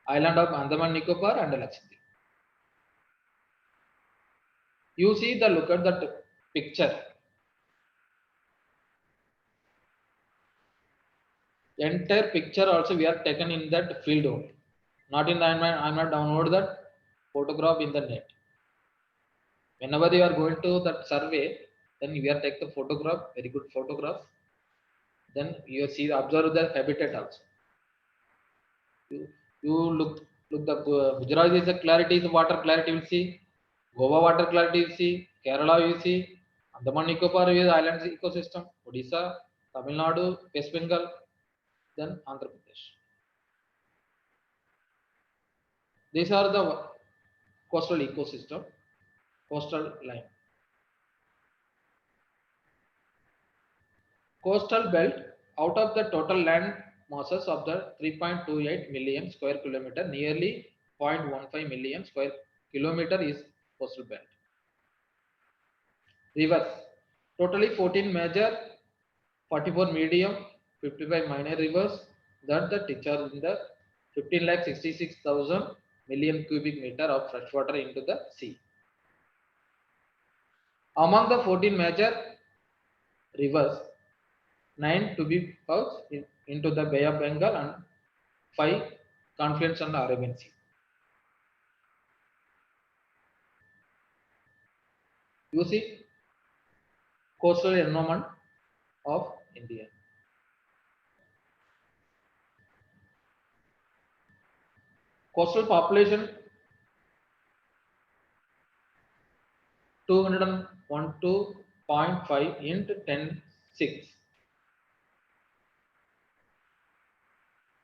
island of Andaman Nicobar and Lakshadweep. You see the look at that picture. Entire picture also we are taken in that field only. Not in the I'm not download that photograph in the net. Whenever you are going to that survey, then we are take the photograph, very good photograph. Then you see observe the habitat also. You look the Gujarat is the clarity, the water clarity you will see. Goa water clarity you see. Kerala you see. Andaman Nicobar is islands ecosystem. Odisha, Tamil Nadu, West Bengal, then Andhra Pradesh. These are the coastal ecosystem, coastal line. Coastal belt, out of the total land masses of the 3.28 million square kilometer, nearly 0.15 million square kilometer is coastal belt. Rivers, totally 14 major, 44 medium, 55 minor rivers that the discharge in the 15,66,000 million cubic meter of fresh water into the sea. Among the 14 major rivers, 9 to be found into the Bay of Bengal and 5 confluence on the Arabian Sea. You see coastal environment of India. Coastal population 212.5 into 10.6.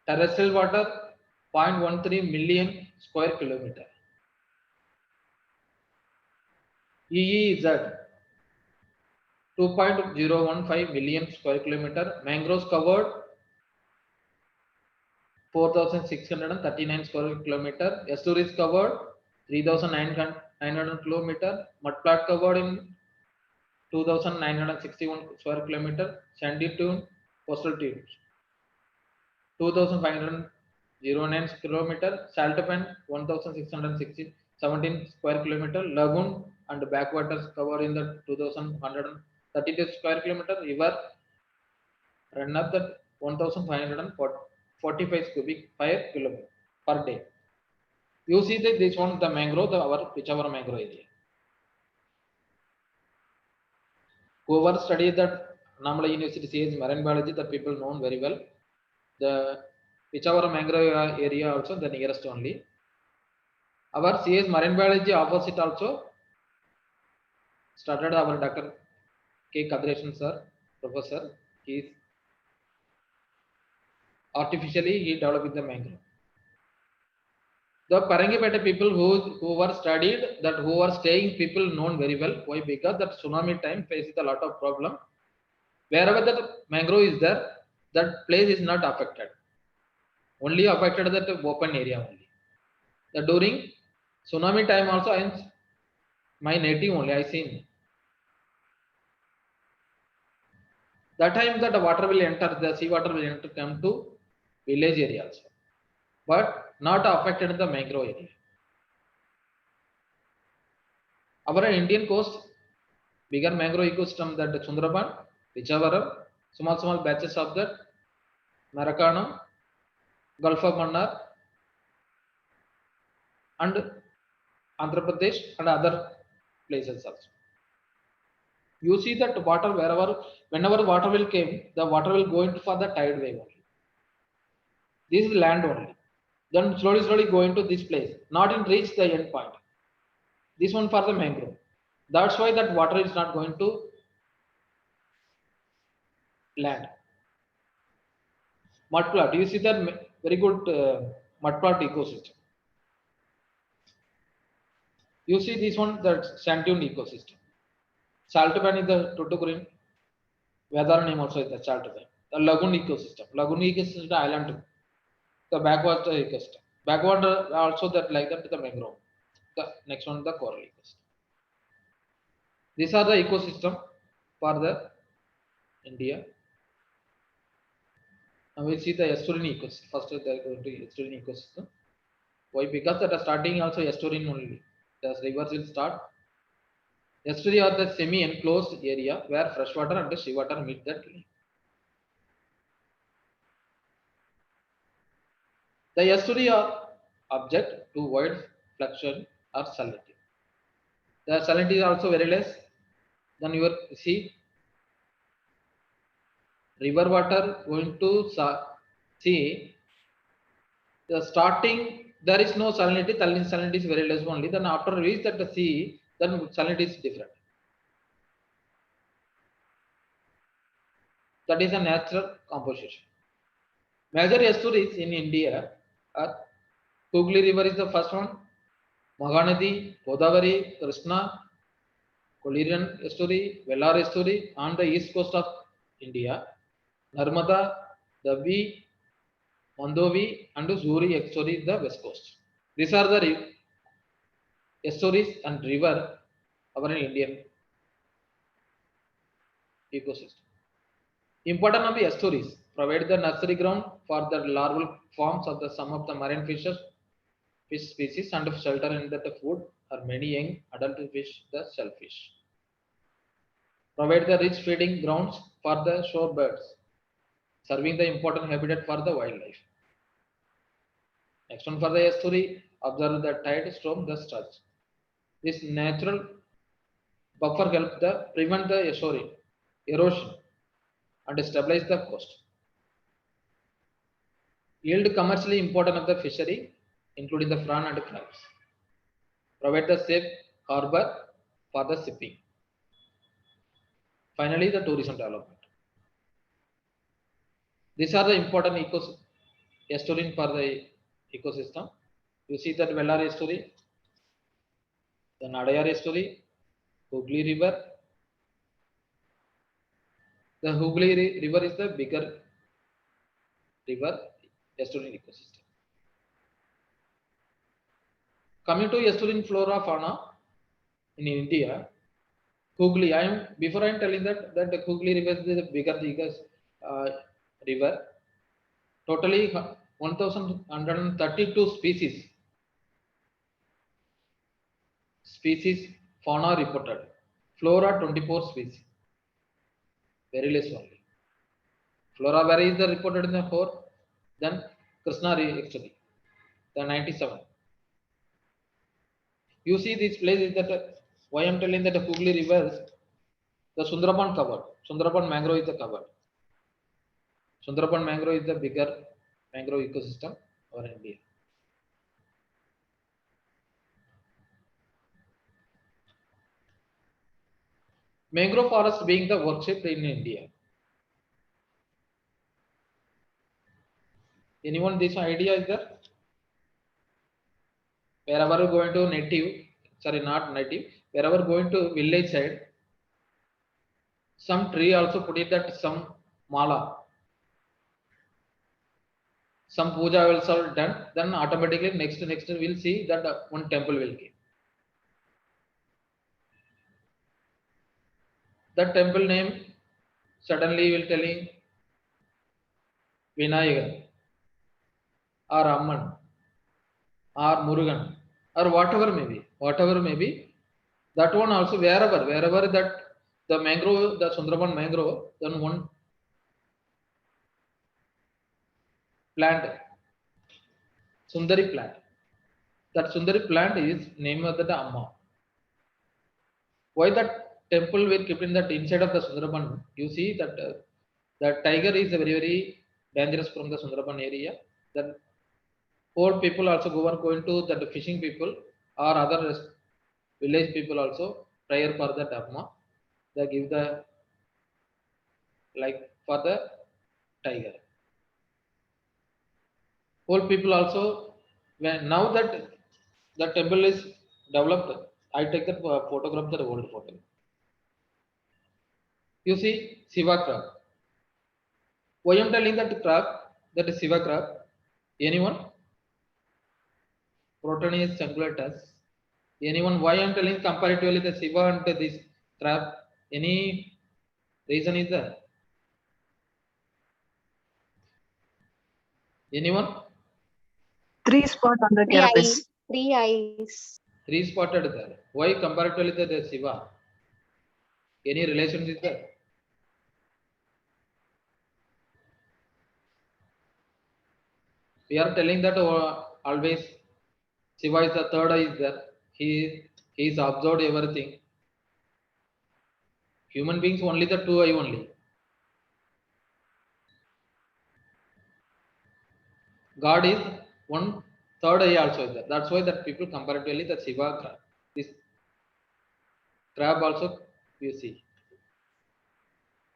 Terrestrial water 0.13 million square kilometer. EEZ 2.015 million square kilometer. Mangroves covered 4,639 square kilometer. Estuaries covered 3,900 kilometer. Mudflat covered in 2,961 square kilometer. Sandy dune, coastal dunes 2,509 kilometer. Salt pan 1,617 square kilometer. Lagoon and backwaters covered in the 2,132 square kilometer. River run up the 1,545 cubic per kilometer per day. You see that this one the mangrove, whichever mangrove area. Whoever studied that Namala University says marine biology, the people known very well. The whichever mangrove area also the nearest only. Our CS marine biology opposite also started our Dr. K. Kadreshan sir, professor. He is artificially he developed the mangrove. The Parangipeta people who were studied that who are staying people known very well. Why? Because that tsunami time faces a lot of problem. Wherever the mangrove is there, that place is not affected. Only affected that open area only. That during tsunami time also I am my native only I seen. That time that the water will enter, the sea water will enter come to village area also, but not affected the mangrove area. Our Indian coast, bigger mangrove ecosystem that the Sundarban, Vichavaram, small batches of that, Marakanam, Gulf of Mannar, and Andhra Pradesh and other places also. You see that water whenever water will come, the water will go into for the tide wave only. This is land only. Then slowly going to this place, not in reach the end point. This one for the mangrove. That's why that water is not going to land. Mud plant. You see that very good mud plant ecosystem. You see this one, that sand dune ecosystem. Salt pan is the Tutukurin. Weather name also is the salt pan. The lagoon ecosystem. Lagoon ecosystem is the island. The backwater ecosystem. Backwater also that like that the mangrove. The next one the coral ecosystem. These are the ecosystem for the India. Now we see the estuarine ecosystem. First they are going to estuarine ecosystem. Why? Because at the starting also estuarine only. The rivers will start. Estuary are the semi-enclosed area where freshwater and seawater meet that lake. The estuary are object to wide fluctuation or salinity. The salinity is also very less. Then you will see river water going to sea. The starting there is no salinity. Salinity is very less only. Then after reach that the sea, then salinity is different. That is a natural composition. Major estuaries in India are Hooghly River is the first one, Mahanadi, Godavari, Krishna, Kolirian estuary, Velar estuary on the east coast of India, Narmada, Davi, Mandovi, and Zuri estuary is the west coast. These are the estuaries and river of our Indian ecosystem. Important of the estuaries provide the nursery ground for the larval forms of some of the marine fish species and shelter in the food or many young adult fish, the shellfish. Provide the rich feeding grounds for the shore birds, serving the important habitat for the wildlife. Next one for the estuary, observe the tide, storm, the surge. This natural buffer helps the prevent the erosion and stabilize the coast. Yield commercially important of the fishery, including the prawn and crabs. Provide the safe harbor for the shipping. Finally, the tourism development. These are the important estuarine for the ecosystem. You see that Velar estuary, the Nadayar estuary, Hooghly River. The Hooghly River is the bigger river estuarine ecosystem. Coming to estuarine flora fauna in India, Hooghly. Before I am telling that the Hooghly River is the bigger river. Totally 1,132 species fauna reported. Flora 24 species. Very less only. Flora where is the reported in the 4. Then Krishna actually the 97. You see this place is that why I am telling that the Hooghly River, the Sundarban covered. Sundarban mangrove is the covered. Sundarban mangrove is the bigger mangrove ecosystem over India. Mangrove forest being the worshipped in India. Anyone this idea is there? Wherever going to native, sorry not native, wherever going to village side, some tree also put it that some mala, some puja will also done, then automatically next we'll see that one temple will give. That temple name suddenly will telling Vinayagar or Amman or Murugan or whatever may be, that one also wherever that the mangrove, the Sundarban mangrove, then one plant, Sundari plant. That Sundari plant is named of the Amma. Why that temple will keep in that inside of the Sundarban? You see that the tiger is very dangerous from the Sundarban area. That whole people also going to that fishing people or other village people also prayer for the dharma. They give the like for the tiger. Whole people also when now that the temple is developed, I take that photograph the old photo. You see Shiva crab. Why am telling that crab? That is Shiva crab. Anyone? Proteus singulatus. Anyone? Why I am telling comparatively the Shiva and this crab? Any reason is there? Anyone? 3 spot on the Three eyes. carapace. 3 eyes. Three spotted there. Why comparatively the Shiva? Any relation is there? We are telling that always Shiva is the third eye is there. He is observed everything. Human beings only the two eye only. God is one third eye also is there. That's why that people comparatively the Shiva crab. This crab also you see.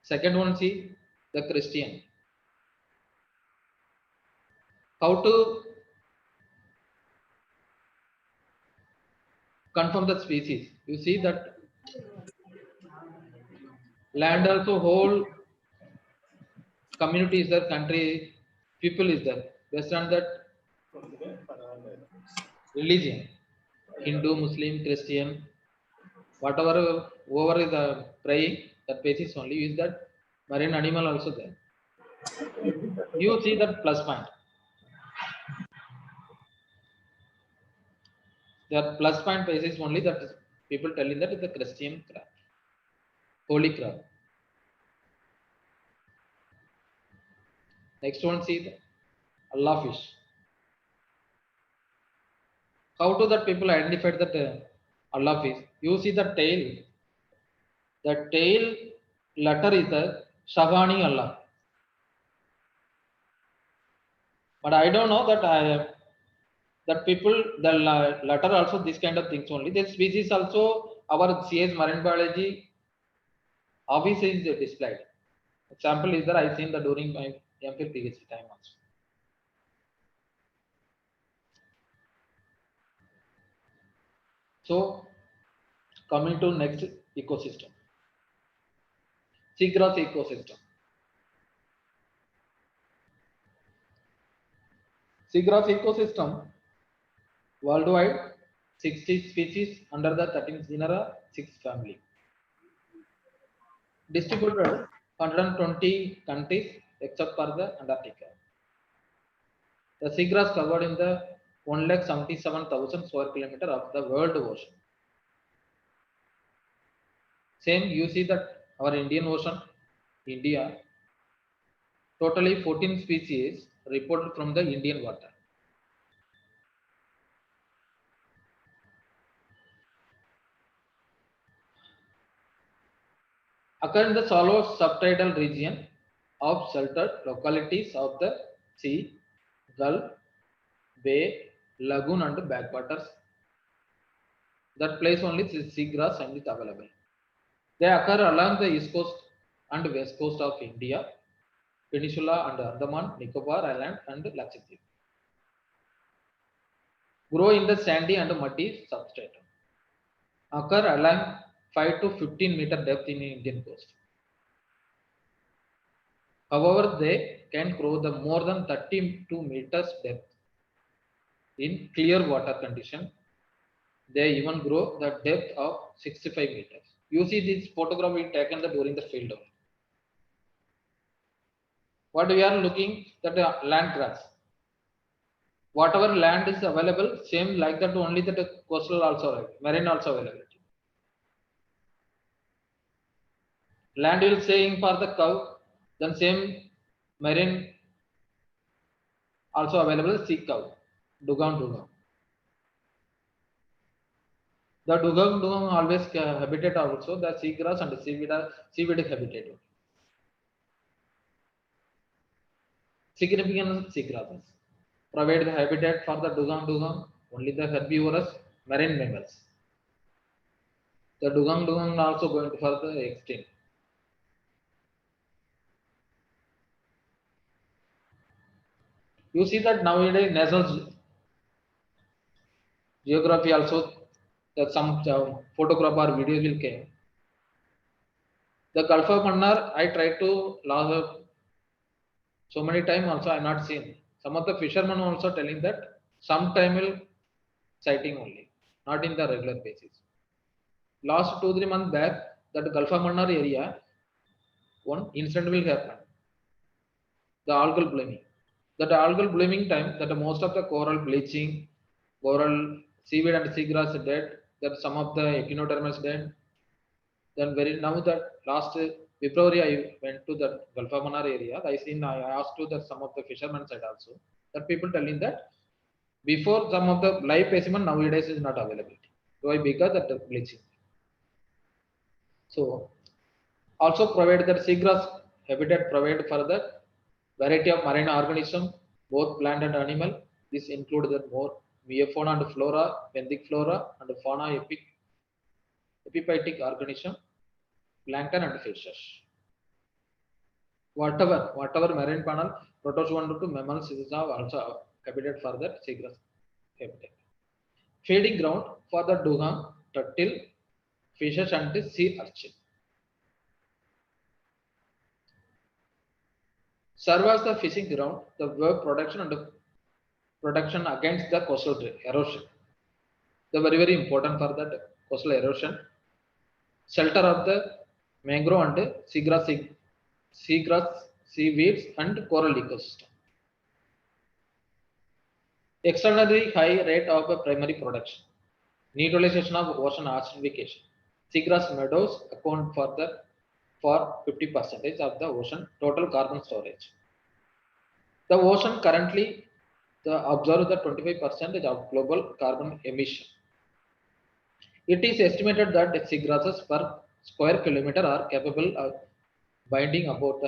Second one see the Christian. How to confirm the species? You see that land also whole community is there, country people is there. Based on that religion, Hindu, Muslim, Christian, whatever whoever is praying, that basis only is that marine animal also there. You see that plus point. That plus point basis only that is people telling that is the Christian crab, holy crab. Next one see the Allah fish. How do that people identify that Allah fish? You see the tail. The tail letter is the Shahani Allah. But I don't know that that people the letter also this kind of things only. This species also our CS marine biology obviously is displayed. Example is that I seen the during my MPhil PhD time also. So coming to next ecosystem. Seagrass ecosystem. Seagrass ecosystem worldwide 60 species under the 13 genera, 6 family. Distributed 120 countries except for the Antarctica. The seagrass covered in the 1,77,000 square kilometer of the world ocean. Same you see that our Indian Ocean, India, totally 14 species reported from the Indian water. Occur in the shallow subtidal region of sheltered localities of the sea, gulf, bay, lagoon and backwaters. That place only seagrass and is available. They occur along the east coast and west coast of India, Peninsula and Andaman, Nicobar Island and Lakshadweep. Grow in the sandy and muddy substratum. Occur along 5 to 15 meter depth in Indian coast. However, they can grow the more than 32 meters depth in clear water condition. They even grow the depth of 65 meters. You see this photograph we taken during the field. What we are looking that land grass. Whatever land is available, same like that only that coastal also marine also available. Land will saying for the cow, then same marine also available sea cow, dugong. The dugong always habitat also the seagrass and seaweed habitat. Significant seagrasses. provide the habitat for the dugong, only the herbivorous marine mammals. The dugong also going to further extinct. You see that nowadays National Geography also that some photograph or video will came. The Gulf of Mannar, I tried to last so many times also I not seen. Some of the fishermen also telling that sometime will sighting only, not in the regular basis. Last 2-3 months back, that Gulf of Mannar area, one incident will happen. The algal blooming. That algal blooming time, that most of the coral bleaching, coral seaweed and seagrass dead, that some of the echinoderms dead. Then very now that last February I went to the Gulf of Mannar area. I asked to that some of the fishermen said also that people telling that before some of the live specimen nowadays is not available. Why? Because of the bleaching. So also provide that seagrass habitat provide for the variety of marine organisms, both plant and animal. This includes the more megafauna and flora, benthic flora and fauna epiphytic organism, plankton and fishes. Whatever marine panel, protozoan to mammals is also habitat for the seagrass habitat. Feeding ground for the dugong, turtle, fishes and the sea urchin. Serve as the fishing ground, the web production and the protection against the coastal erosion. The very important for that coastal erosion. Shelter of the mangrove and seagrass, seaweeds and coral ecosystem. Extraordinary high rate of primary production. Neutralization of ocean acidification. Seagrass meadows account for 50% of the ocean total carbon storage. The ocean currently absorbs the 25% of global carbon emission. It is estimated that seagrasses per square kilometer are capable of binding about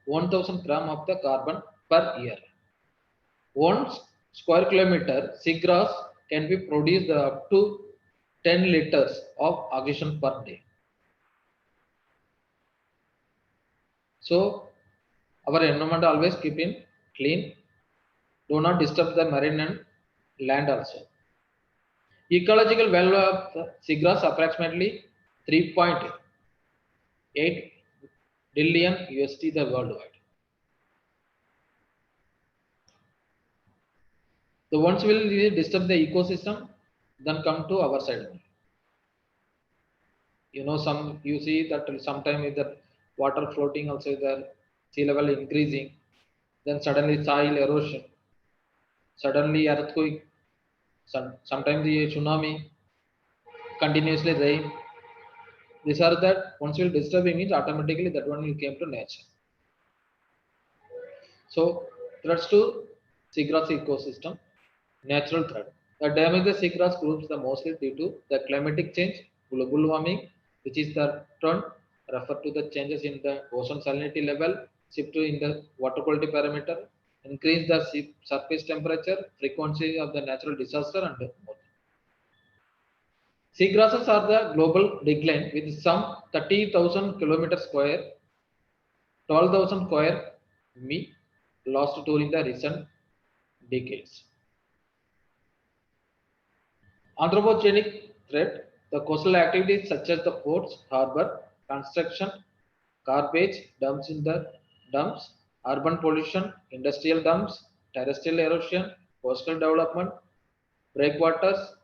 1000 gram of the carbon per year. 1 square kilometer seagrass can be produced up to 10 liters of oxygen per day. So our environment always keep in clean. Do not disturb the marine and land also. Ecological value of seagrass approximately 3.8 billion USD the worldwide. The ones will disturb the ecosystem, then come to our side. You know, you see that sometime with the water floating also the sea level increasing, then suddenly soil erosion, suddenly earthquake, sometimes the tsunami, continuously rain. These are that once will disturbing means automatically that one will came to nature. So threats to seagrass ecosystem, natural threat. The damage the seagrass groups the mostly due to the climatic change, global warming, which is the term referred to the changes in the ocean salinity level, shift in the water quality parameter, increase the surface temperature, frequency of the natural disaster, and more. Seagrasses are the global decline with some 30,000 km square, 12,000 square mi lost during the recent decades. Anthropogenic threat, the coastal activities such as the ports, harbor, construction, garbage, dumps in the dumps, urban pollution, industrial dumps, terrestrial erosion, coastal development, breakwaters,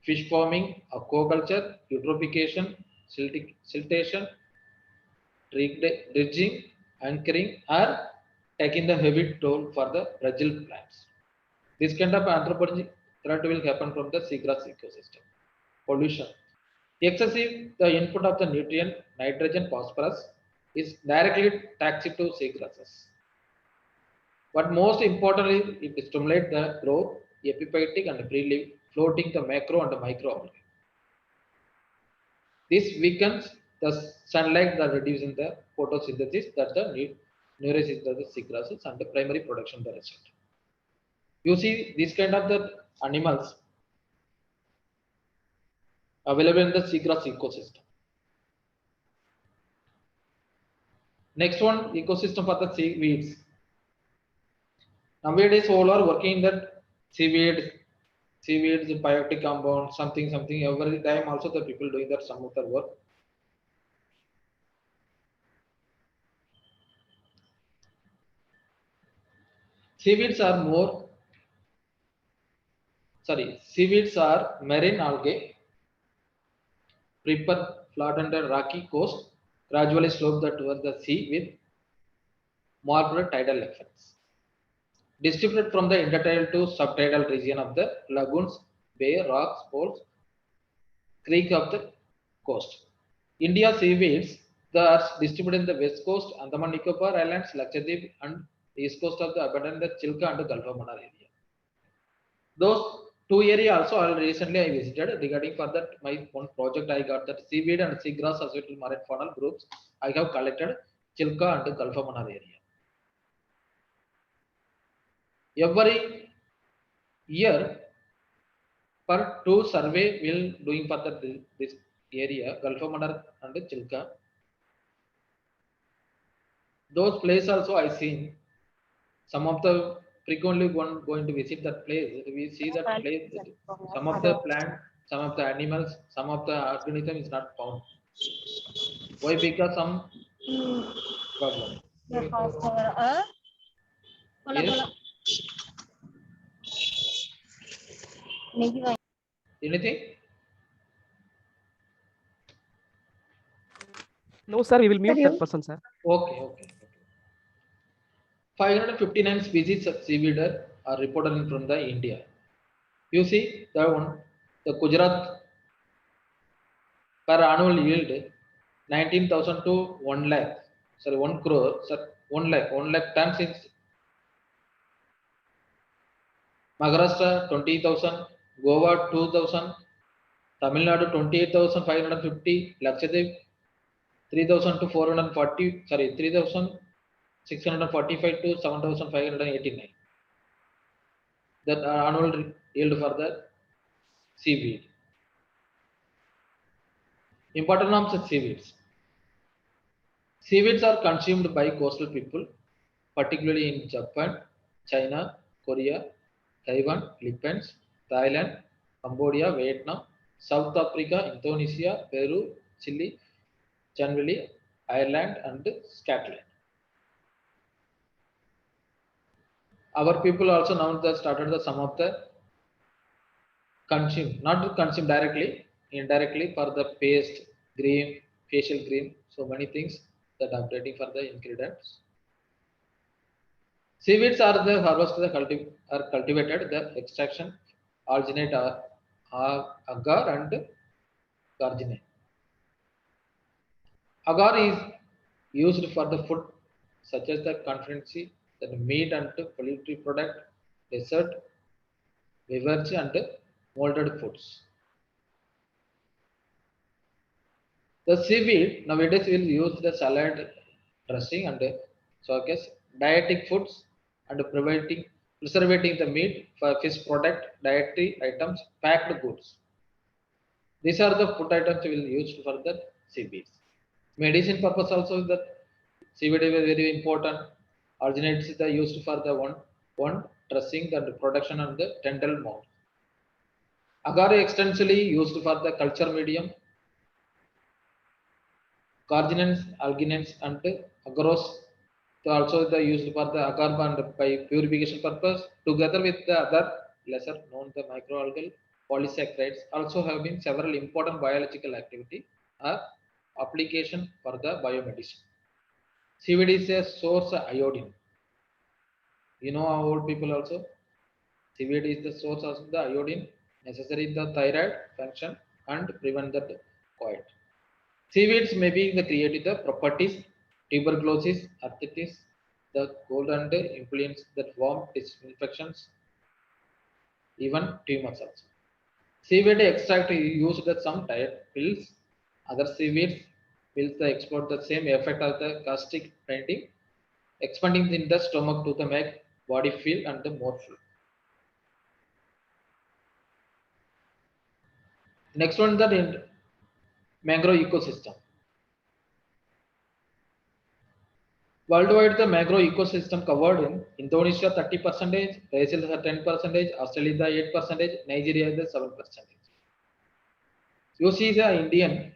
fish farming, aquaculture, eutrophication, siltation, dredging, anchoring are taking the heavy toll for the fragile plants. This kind of anthropogenic threat will happen from the seagrass ecosystem. Pollution. Excessive the input of the nutrient nitrogen phosphorus is directly toxic to seagrasses. But most importantly, it stimulates the growth, epiphytic and free floating the macro and micro algae. This weakens the sunlight that reducing the photosynthesis that the nourishes the seagrasses and the primary production of the result. You see these kind of the animals available in the seagrass ecosystem. Next one, ecosystem for the seaweeds. Nowadays, all are working in that seaweeds, biotic compound, something. Every time also the people doing that some of the work. Seaweeds are marine algae, prefer flat and rocky coast, gradually slope towards the sea with marked tidal effects. Distributed from the intertidal to subtidal region of the lagoons, bay, rocks, pools, creek of the coast. India seaweeds are distributed in the west coast, Andaman Nicobar Islands, Lakshadweep, and east coast of the abundant Chilka and Gulf of Mannar area. Those two areas also recently I visited. Regarding for that, my one project I got that seaweed and seagrass associated marine faunal groups. I have collected Chilka and Gulf of Mannar area. Every year, per two survey will doing for this area, Gulf of Mannar and Chilka. Those places also I seen. Some of the frequently one going to visit that place. We see that place. Some of the plant, some of the animals, some of the organism is not found. Why? Because some problem. Yes. Anything? No, sir, we will mute that person, sir. Okay. 559 species of seaweed are reported from the India. You see that one, the Gujarat per annual yield 19,000 to 1 lakh. Sorry, 1 crore. Sir, 1 lakh tons is Maharashtra 20,000, Goa 2,000, Tamil Nadu 28,550, Lakshadweep 3,000 to 440, sorry, 3,645 to 7,589. That annual yield for the seaweed. Important of the seaweeds. Seaweeds are consumed by coastal people, particularly in Japan, China, Korea, Taiwan, Philippines, Thailand, Cambodia, Vietnam, South Africa, Indonesia, Peru, Chile, generally Ireland and Scotland. Our people also now started some of the consume, not to consume directly, indirectly for the paste, cream, facial cream, so many things that updating for the ingredients. Seaweeds are the harvested, cultivated, the extraction originate agar and gargine. Agar is used for the food such as the confectionery, the meat and poultry product, dessert, beverage and molded foods. The seaweed nowadays will use the salad dressing and sauces, dietetic foods and preserving the meat for fish product, dietary items, packed goods. These are the food items we will use for the seaweeds. Medicine purpose also that seaweed is very important. Originates the used for the one dressing and production of the dental mold. Agar extensively used for the culture medium. Carginins, alginins, and agarose also the used for the agar and by purification purpose. Together with the other lesser known the microalgal polysaccharides also have been several important biological activity or application for the biomedicine. Seaweed is a source of iodine. You know our old people also. Seaweed is the source of the iodine necessary in the thyroid function and prevent the coit. Seaweeds may be the creative the properties, tuberculosis, arthritis, the cold and influence that form infections, even tumors also. Seaweed extract is used at some diet pills. Other seaweeds pills export the same effect of the gastric painting, expanding in the stomach to the make body feel and the more full. Next one, the mangrove ecosystem. Worldwide, the mangrove ecosystem covered in Indonesia 30%, Brazil 10%, Australia 8%, Nigeria 7%. You see the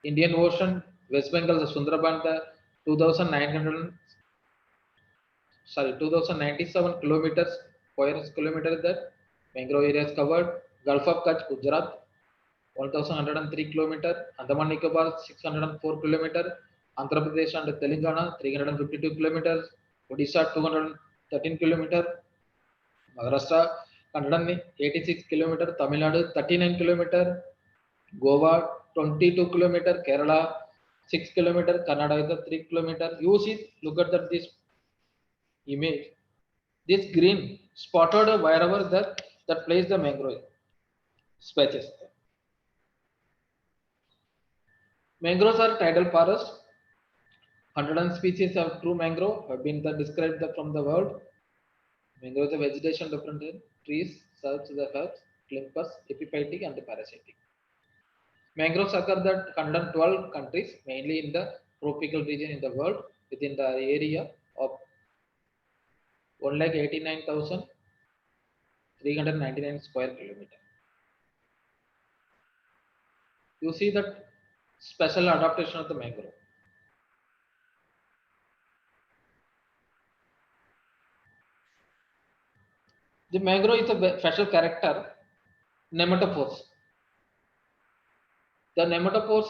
Indian Ocean, West Bengal, the Sundarban, the 2097 kilometers square kilometer that mangrove area is covered. Gulf of Kutch, Gujarat, 1103 kilometer. Andaman Nicobar, 604 kilometer. Andhra Pradesh and Telangana, 352 kilometers. Odisha, 213 kilometer. Maharashtra, 186 kilometer. Tamil Nadu, 39 kilometer. Goa, 22 kilometer. Kerala, 6 kilometer. Karnataka, 3 kilometer. You see, look at this image. This green spotted wherever that place the mangrove species. Mangroves are tidal forests. 100 species of true mangrove have been described from the world. Mangrove is a vegetation different in trees, such the herbs, climbers, epiphytic and parasitic. Mangroves occur in 112 countries, mainly in the tropical region in the world, within the area of 1,89,399 square kilometer. You see that special adaptation of the mangrove. The mangrove is a special character, nematophores. The nematophores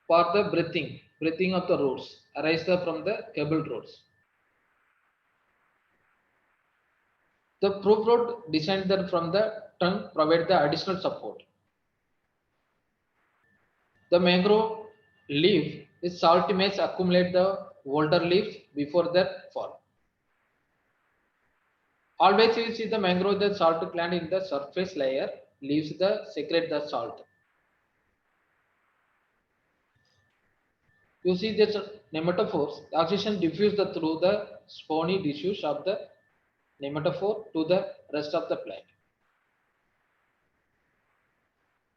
for the breathing of the roots arise from the cabled roots. The proof root descends from the trunk provide the additional support. The mangrove leaf is salt may accumulate the older leaves before their fall. Always you see the mangrove, the salt gland in the surface layer leaves secrete the salt. You see this nematophores, the oxygen diffused through the spiny tissues of the nematophore to the rest of the plant.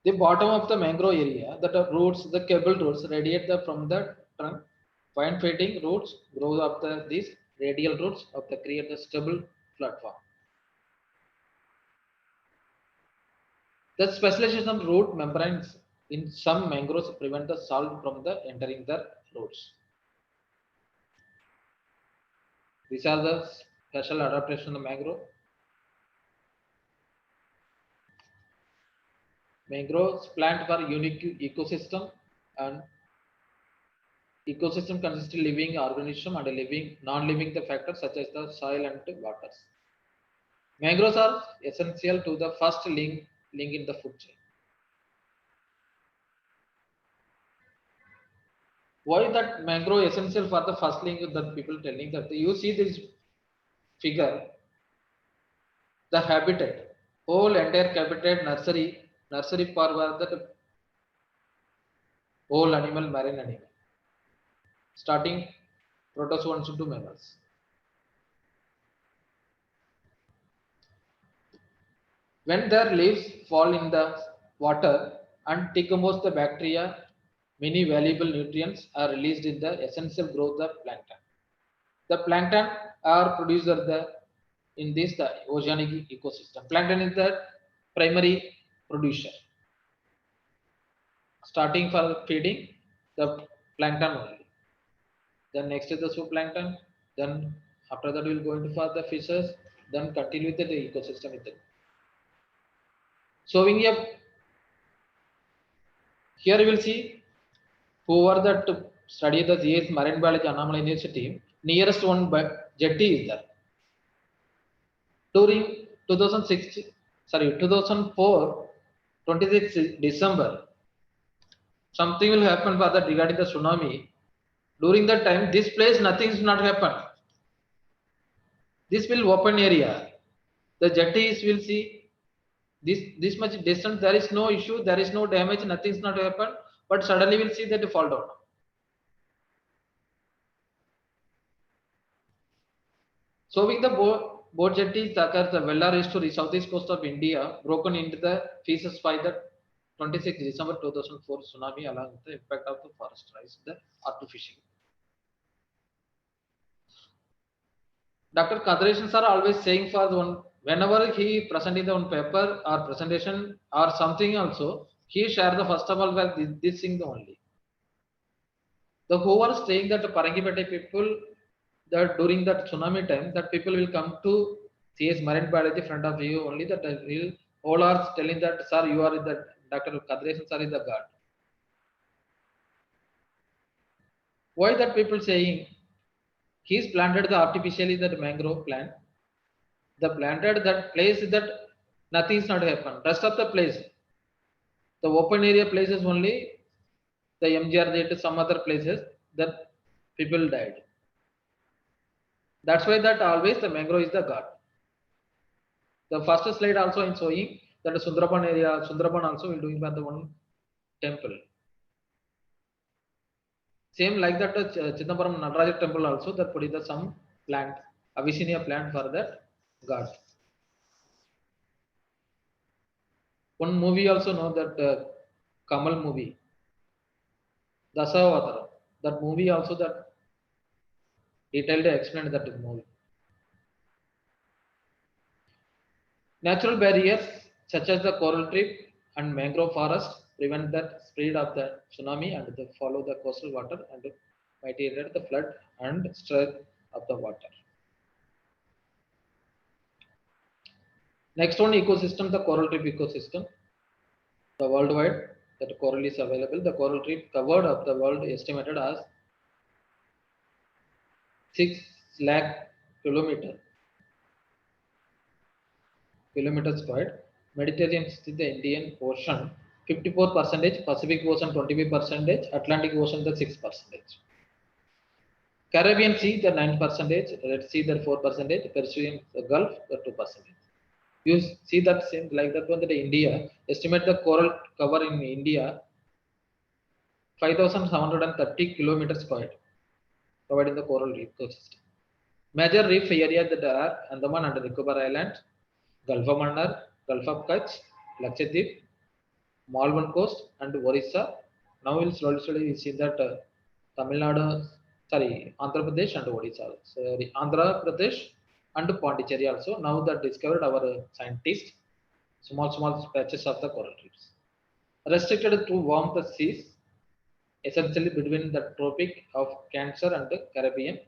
The bottom of the mangrove area, the roots, the cable roots radiate from the trunk. Fine fading roots grow up these radial roots of the create the stable platform. The specialization of root membranes in some mangroves prevent the salt from entering the roots. These are the special adaptation of the mangrove. Mangroves plant for unique ecosystem, and ecosystem consists of living organism and living non-living the factors such as the soil and waters. Mangroves are essential to the first link in the food chain. Why that mangrove essential for the first link that people telling that you see this figure, the habitat, whole entire habitat nursery for the whole animal, marine animal, starting protozoans to mammals. When their leaves fall in the water and decompose the bacteria, many valuable nutrients are released in the essential growth of plankton. The plankton are produced in this the oceanic ecosystem. Plankton is the primary producer. Starting for feeding the plankton only. Then next is the zooplankton. Then after that we will go into for the fishes. Then continue with the ecosystem with it. Showing up here you will see whoever that study the GS Marine Biology Annamalai University, nearest one jetty is there. During 2004, 26 December, something will happen for that regarding the tsunami. During that time, this place nothing is not happen. This will open area. The jetties will see this much distance. There is no issue. There is no damage. Nothing is not happen. But suddenly we'll see that they fall down. So with the boat jetties occurs the Vella estuary, southeast coast of India, broken into the pieces by the 26 December 2004 tsunami along with the impact of the forest rise, the artificial. Dr. Kadreshan sir always saying for the one, whenever he presenting the one paper or presentation or something also, he share the first of all well this thing only. The who are saying that the Parangipete people that during that tsunami time that people will come to CS marine biology front of you only that will all are telling that sir you are the Dr. Kadreshan sir is the god. Why that people saying he's planted the artificially that mangrove plant, the planted that place that nothing is not happen. Rest of the place, the open area places only the MGR did some other places that people died. That's why that always the mangrove is the god. The first slide also in showing that the Sundarban area, Sundarban also will doing by the one temple. Same like that Chidambaram Nataraja temple also that put in the some plant, Avicennia plant for that god. One movie also know that Kamal movie, Dasavataram. That movie also that detailed explained that movie. Natural barriers such as the coral reef and mangrove forest prevent the spread of the tsunami and they follow the coastal water and mitigate the flood and strength of the water. Next one ecosystem, the coral reef ecosystem. The worldwide that coral is available. The coral reef covered of the world estimated as 6 lakh kilometers squared. Mediterranean is the Indian Ocean 54%, Pacific Ocean 25%, Atlantic Ocean the 6%. Caribbean Sea the 9%, Red Sea the 4%, Persian Gulf the 2%. You see that same like that one that India estimate the coral cover in India 5,730 kilometers squared, providing the coral reef ecosystem. Major reef area that are Andaman and Nicobar Islands, Gulf of Mannar, Gulf of Kutch, Lakshadweep, Malvan coast, and Orissa. Now we'll slowly see that Tamil Nadu, Andhra Pradesh and Odisha. Sorry, Andhra Pradesh and Pondicherry also. Now that discovered our scientists, small patches of the coral reefs. Restricted to warm seas, essentially between the Tropic of Cancer and the Caribbean,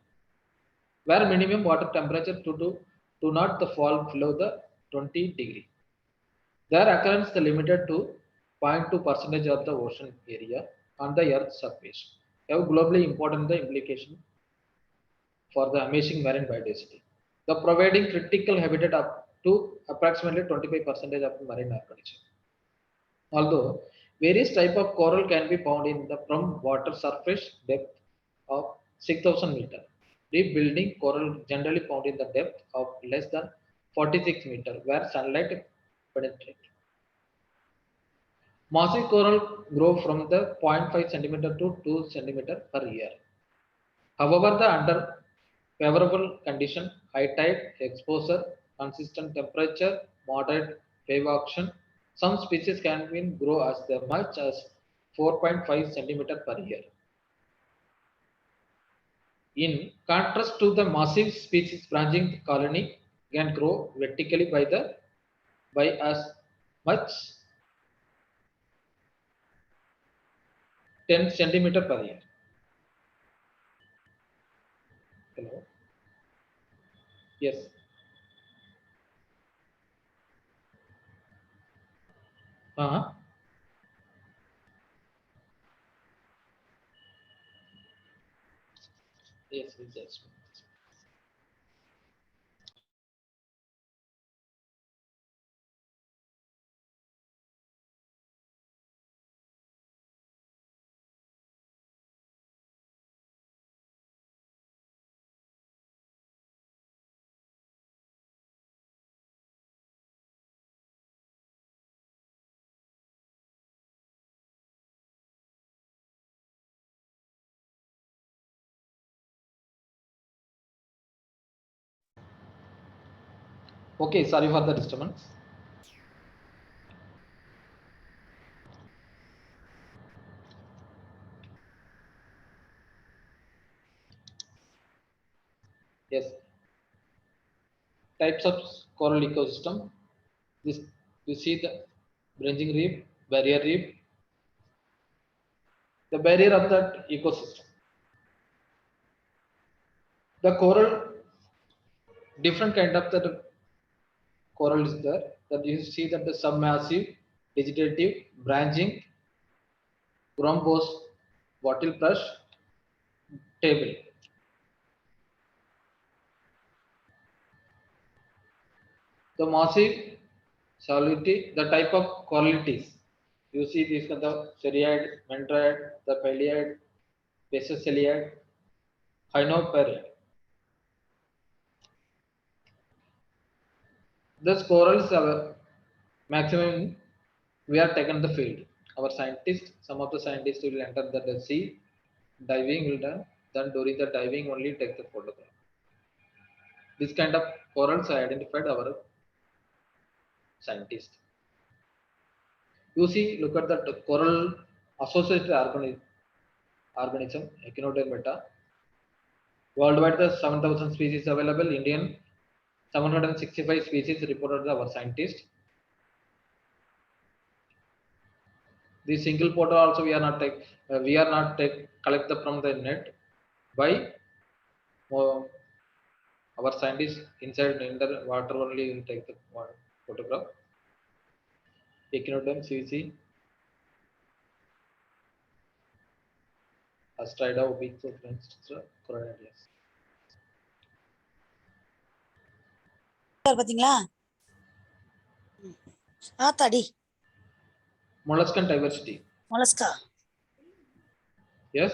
where minimum water temperature do not fall below the 20 degree. Their occurrence is limited to 0.2% of the ocean area on the Earth's surface. Have globally important the implication for the amazing marine biodiversity. The providing critical habitat up to approximately 25% of the marine organism. Although various type of coral can be found in the from water surface depth of 6,000 meter. Deep building coral generally found in the depth of less than 46 meter where sunlight penetrates. Mossy coral grow from the 0.5 centimeter to 2 centimeter per year. However, the under favorable condition, high tide, exposure, consistent temperature, moderate wave action, some species can grow as much as 4.5 centimeter per year. In contrast to the massive species branching colony can grow vertically by as much 10 centimeter per year. Hello. Yes. Yes, yes. Okay, sorry for the disturbance. Yes. Types of coral ecosystem. This you see the branching reef, barrier reef, the barrier of that ecosystem. The coral, different kind of the coral is there. That you see that the submassive, vegetative, branching, grombose, bottle brush, table. The massive solidity, the type of qualities. You see these are the serried, mentroid, the palliad, basiciliad, hynoperiod. The corals are maximum. We are taken the field. Our scientists, some of the scientists will enter the sea, diving will done. Then during the diving only take the photograph. This kind of corals are identified our scientists. You see, look at the coral associated organism, Echinodermata. Worldwide, the 7,000 species available. Indian 765 species reported by our scientists. The single photo also we are not collect the from the net by our scientists inside in the water only will take the photograph. Echinoderm, CC, Astrida, obliques, friends, coronidias. பாத்தீங்களா ஆத்தாடி Molluscan diversity. Mollusca Yes.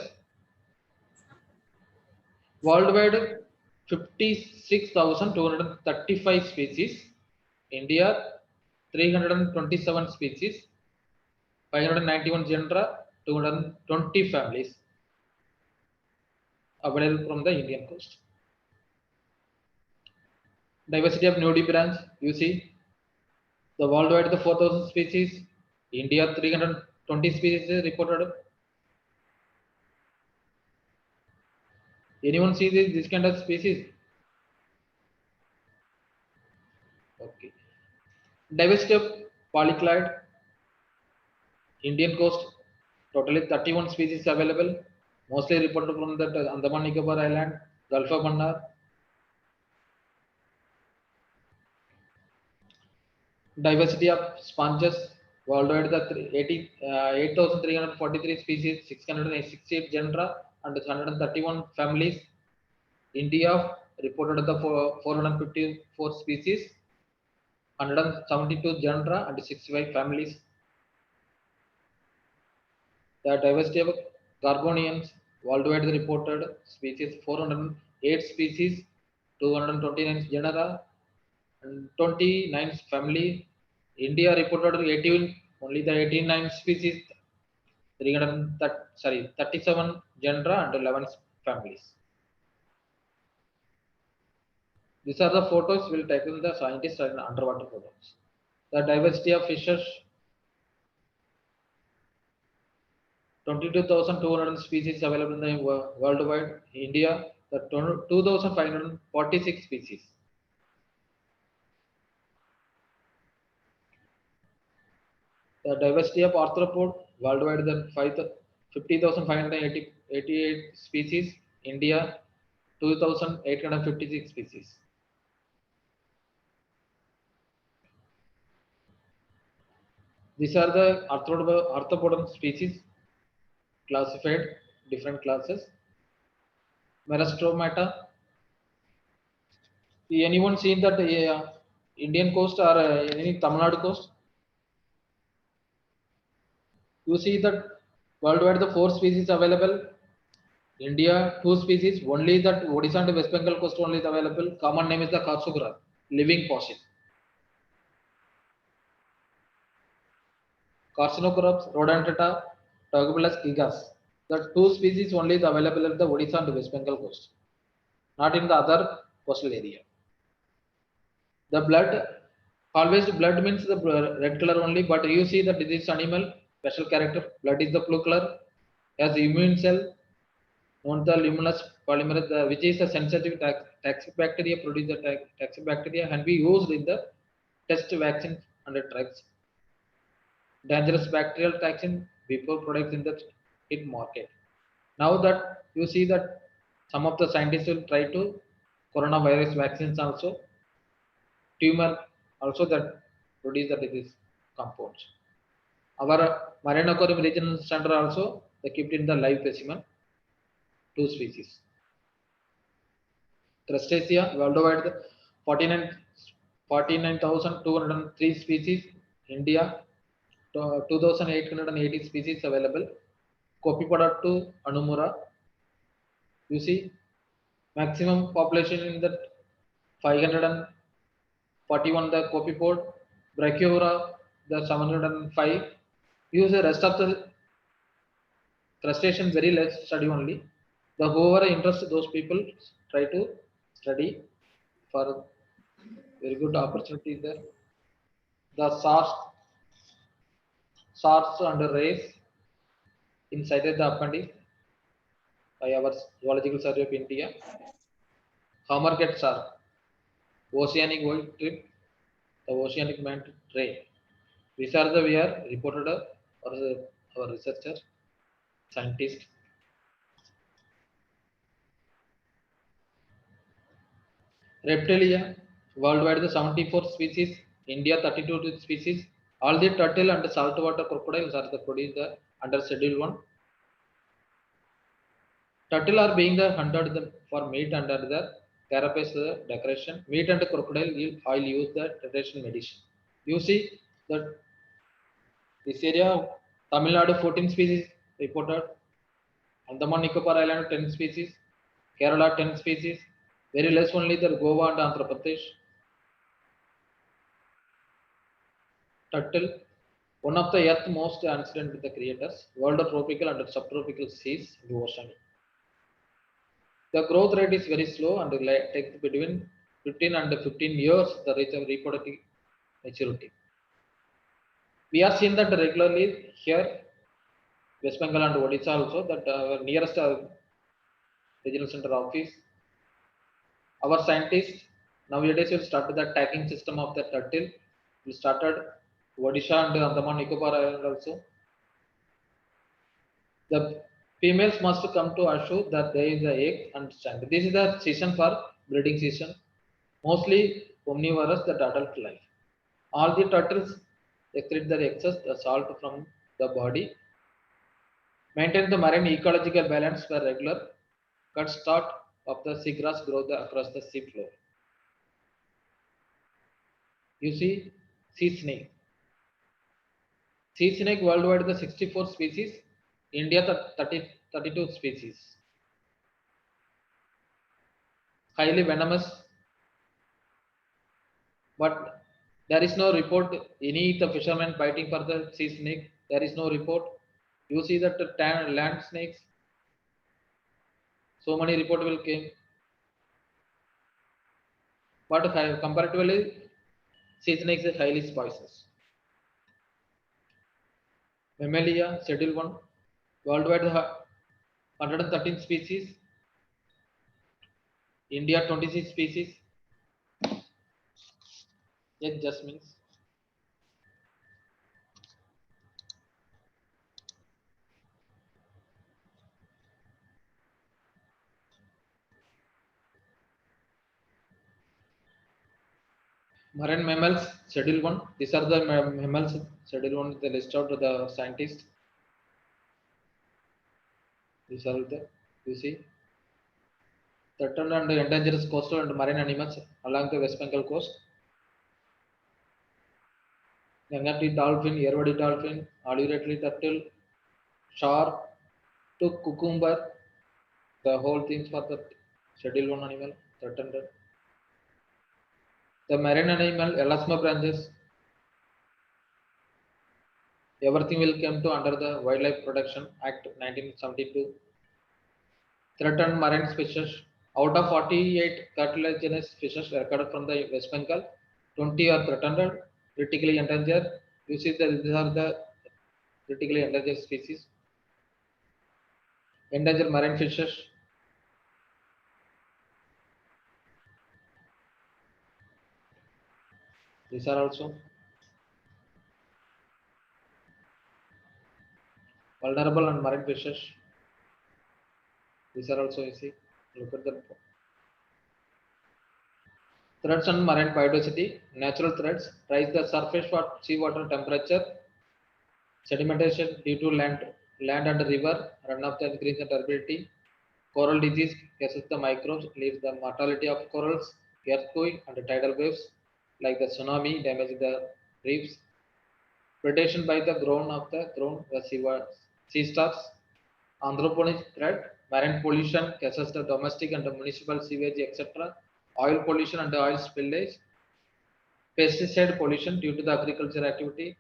Worldwide 56,235 species. India 327 species. 591 genera. 220 families available from the Indian coast. Diversity of nudibranch. You see, the worldwide the 4,000 species. India 320 species reported. Anyone see this kind of species? Okay. Diversity of polyclide. Indian coast, totally 31 species available. Mostly reported from the Andaman Nicobar Island, Gulf of Mannar. Diversity of sponges. Worldwide the 8,343 species, 668 genera, and 131 families. India reported the 454 species, 172 genera, and 65 families. The diversity of Gorgonians, worldwide reported species 408 species, 229 genera, and 29 family. India reported 18, only the 89 species, 37 genera and 11 families. These are the photos will take in the scientists and underwater photos. The diversity of fishes, 22,200 species available in the worldwide. India, the 2,546 species. The diversity of arthropod, worldwide the 50,588 species. India, 2,856 species. These are the arthropod species classified different classes. Merastromata. Anyone seen that Indian coast or any Tamil Nadu coast? You see that worldwide the 4 species available. India 2 species, only that Odisha and West Bengal coast only is available. Common name is the Karsugra, living fossil. Carcinocoraps, Rhodantata, Togobulus gigas. The 2 species only is available in the Odisha and West Bengal coast, not in the other coastal area. The blood, always blood means the red color only, but you see that this animal special character, blood is the blue color, has immune cell, non-luminous polymer, which is a sensitive toxic bacteria, produce the toxic bacteria and be used in the test vaccine and the drugs. Dangerous bacterial toxin before products in the hit market. Now that you see that some of the scientists will try to coronavirus vaccines also, tumor also that produce the disease compounds. Our marine aquarium regional center also they kept in the live specimen 2 species. Crustacea worldwide 49,203 species. India 2,880 species available. Copipoda to Anumura. You see maximum population in the 541 the copypod. Brachyura the 705. Use the rest of the crustacean very less study only. The whoever interest those people try to study for very good opportunity there. The SARS and rays inside the appendix by our Zoological Survey of India. Hammergets are oceanic world trip, the oceanic manta ray. These are the we are reported our researcher, scientist. Reptilia worldwide the 74 species, India 32 species. All the turtle and saltwater crocodiles are the produced under Schedule 1. Turtle are being the hunted for meat under the carapace decoration. Meat and crocodile oil use the traditional medicine. You see that this area Tamil Nadu 14 species reported, Andaman Nicobar Island 10 species, Kerala 10 species, very less only the Goa and Andhra Pradesh. Turtle, one of the earth most ancient with the creators, world of tropical and subtropical seas in the ocean. The growth rate is very slow and takes between 15 and 15 years the reach of reproductive maturity. We are seeing that regularly here, West Bengal and Odisha also, that our nearest regional center office, our scientists nowadays will start the tagging system of the turtle. We started Odisha and Andaman Nicobar Island also. The females must come to assure that there is the egg and stand. This is the season for breeding season. Mostly omnivorous, the adult life. All the turtles excrete the excess the salt from the body. Maintain the marine ecological balance for regular cut start of the seagrass grow across the sea floor. You see sea snake. Sea snake worldwide the 64 species, India the 32 species. Highly venomous, but there is no report any the fishermen biting for the sea snake. There is no report. You see that the land snakes, so many report will came. But comparatively, sea snakes is highly poisonous. Mammalia, Schedule 1, worldwide 113 species, India 26 species. It just means marine mammals, Schedule 1. These are the mammals, Schedule 1, the list out to the scientists. These are the, you see, threatened and endangered coastal and marine animals along the West Bengal coast. Gangati dolphin, Yerwadi dolphin, alligator turtle, shark, to cucumber, the whole things for the Schedule 1 animal, threatened. The marine animal, elasma branches, everything will come to under the Wildlife Protection Act 1972. Threatened marine species. Out of 48 cartilaginous fishes recorded from the West Bengal, 20 are threatened, critically endangered. You see that these are the critically endangered species. Endangered marine fishes These are also vulnerable and marine fishes. These are also easy. Look at the threats on marine biodiversity. Natural threats rise the surface for seawater temperature, sedimentation due to land and river, runoff the increase in turbidity, coral disease cases the microbes, leads the mortality of corals, earthquake and tidal waves like the tsunami damage the reefs, predation by the sea stars, anthropogenic threat, marine pollution cases the domestic and the municipal sewage, etc., oil pollution and the oil spillage, pesticide pollution due to the agriculture activity,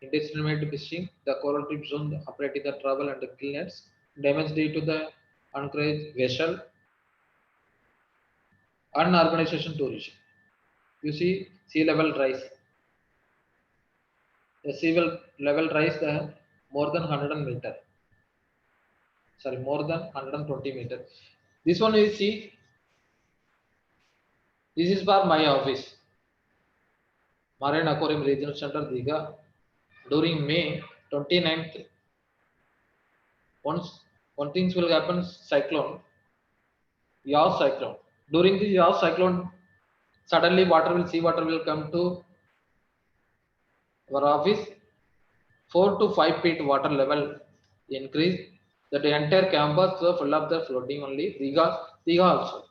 indiscriminate fishing, the coral reef zone operating the travel and the kill nets, damage due to the anchorage vessel, unurbanization tourism. You see sea level rise. The level rise more than 100 meter. Sorry, more than 120 meters. This one you see. This is for my office. Marine Aquarium Regional Center, Diga. During May 29th, one things will happen, cyclone, Yaw cyclone. During the Yaw cyclone, suddenly sea water will come to our office. 4 to 5 feet water level increase. That entire campus were full of the floating only. Diga also.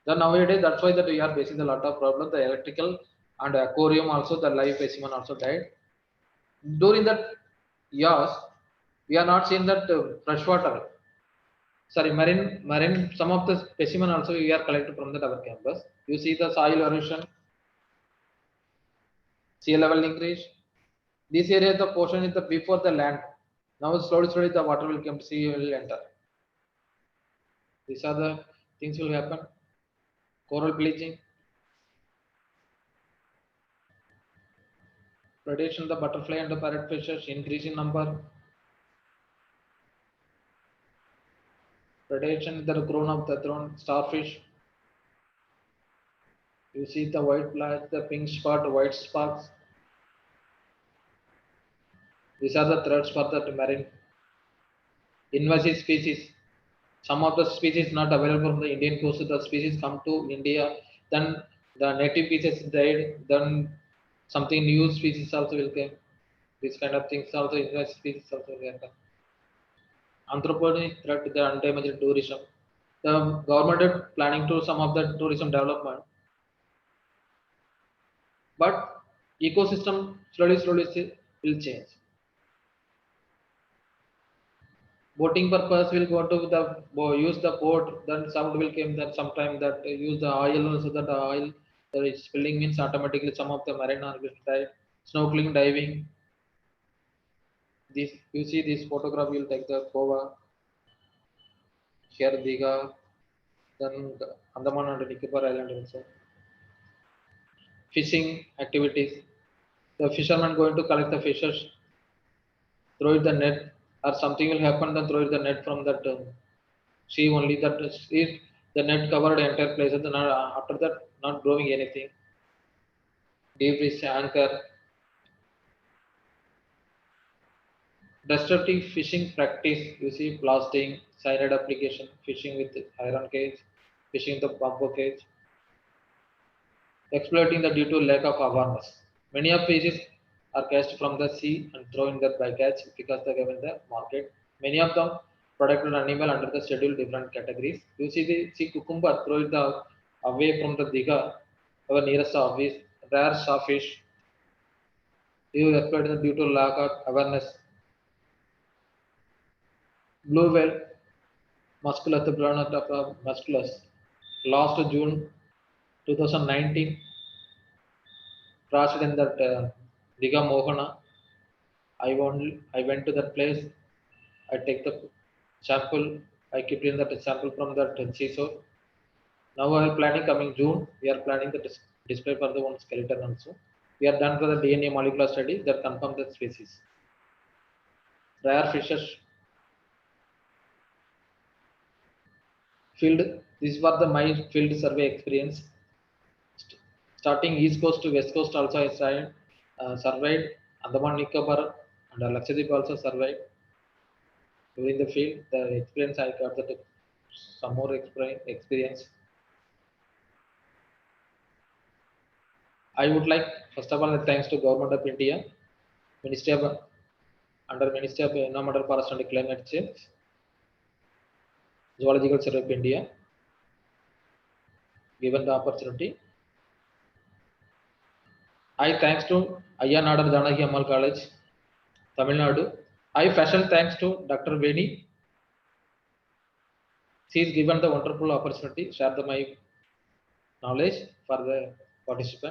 Then nowadays, that's why that we are facing a lot of problems. The electrical and aquarium also, the live specimen also died. During that years, we are not seeing that freshwater. Sorry, marine. Some of the specimen also we are collected from that our campus. You see the soil erosion, sea level increase. This area, the portion is the before the land. Now slowly the water will come, sea will enter. These are the things will happen. Coral bleaching, predation the butterfly and the parrot fishes, increase in number. Predation the crown of the throne, starfish. You see the white flash, the pink spot, white sparks. These are the threats for the marine. Invasive species. Some of the species not available from the Indian coast. The species come to India, then the native species died. Then something new species also will come. These kind of things also invasive species also will happen. Anthropogenic threat to the undamaged tourism. The government is planning to some of the tourism development, but ecosystem slowly will change. Boating purpose will go to the use the boat, then sound will come, then sometime that use the oil, so that the oil that is spilling means automatically some of the marine will die. Snorkeling, diving. This you see this photograph will take the Goa, here Diga, then the Andaman and Nicobar Island also. Fishing activities. The fishermen going to collect the fishes, throw it the net, or something will happen, then throw it the net from that sea only. That is the net covered the entire place, and then after that not growing anything. Deep fish anchor. Destructive fishing practice. You see blasting, cyanide application, fishing with iron cage, fishing the bamboo cage. Exploiting the due to lack of awareness. Many of fishes are catched from the sea and thrown in the bycatch because they given the market. Many of them protected animal under the schedule different categories. You see the sea cucumber throw it away from the diga, our nearest office. Rare starfish. You exploit due to lack of awareness. Blue whale, musculus, the planet of musculus. Last June 2019, crashed in that Diga Mohana. I went to that place. I take the sample. I keep in that sample from that seashore. Now I am planning coming June. We are planning the display for the one skeleton also. We are done for the DNA molecular study that confirm the species. Rare fishes. Field. This was the my field survey experience. Starting East Coast to West Coast also I surveyed. Andaman Nicobar and Lakshadweep also surveyed. During the field, the experience I got that some more experience. I would like, first of all, thanks to Government of India, Ministry of under Ministry of Environmental Forest and Climate Change, Zoological Survey of India, given the opportunity. I thanks to Ayya Nadar Janaki Ammal College, Tamil Nadu. I special thanks to Dr. Veni. She is given the wonderful opportunity, share my knowledge for the participant.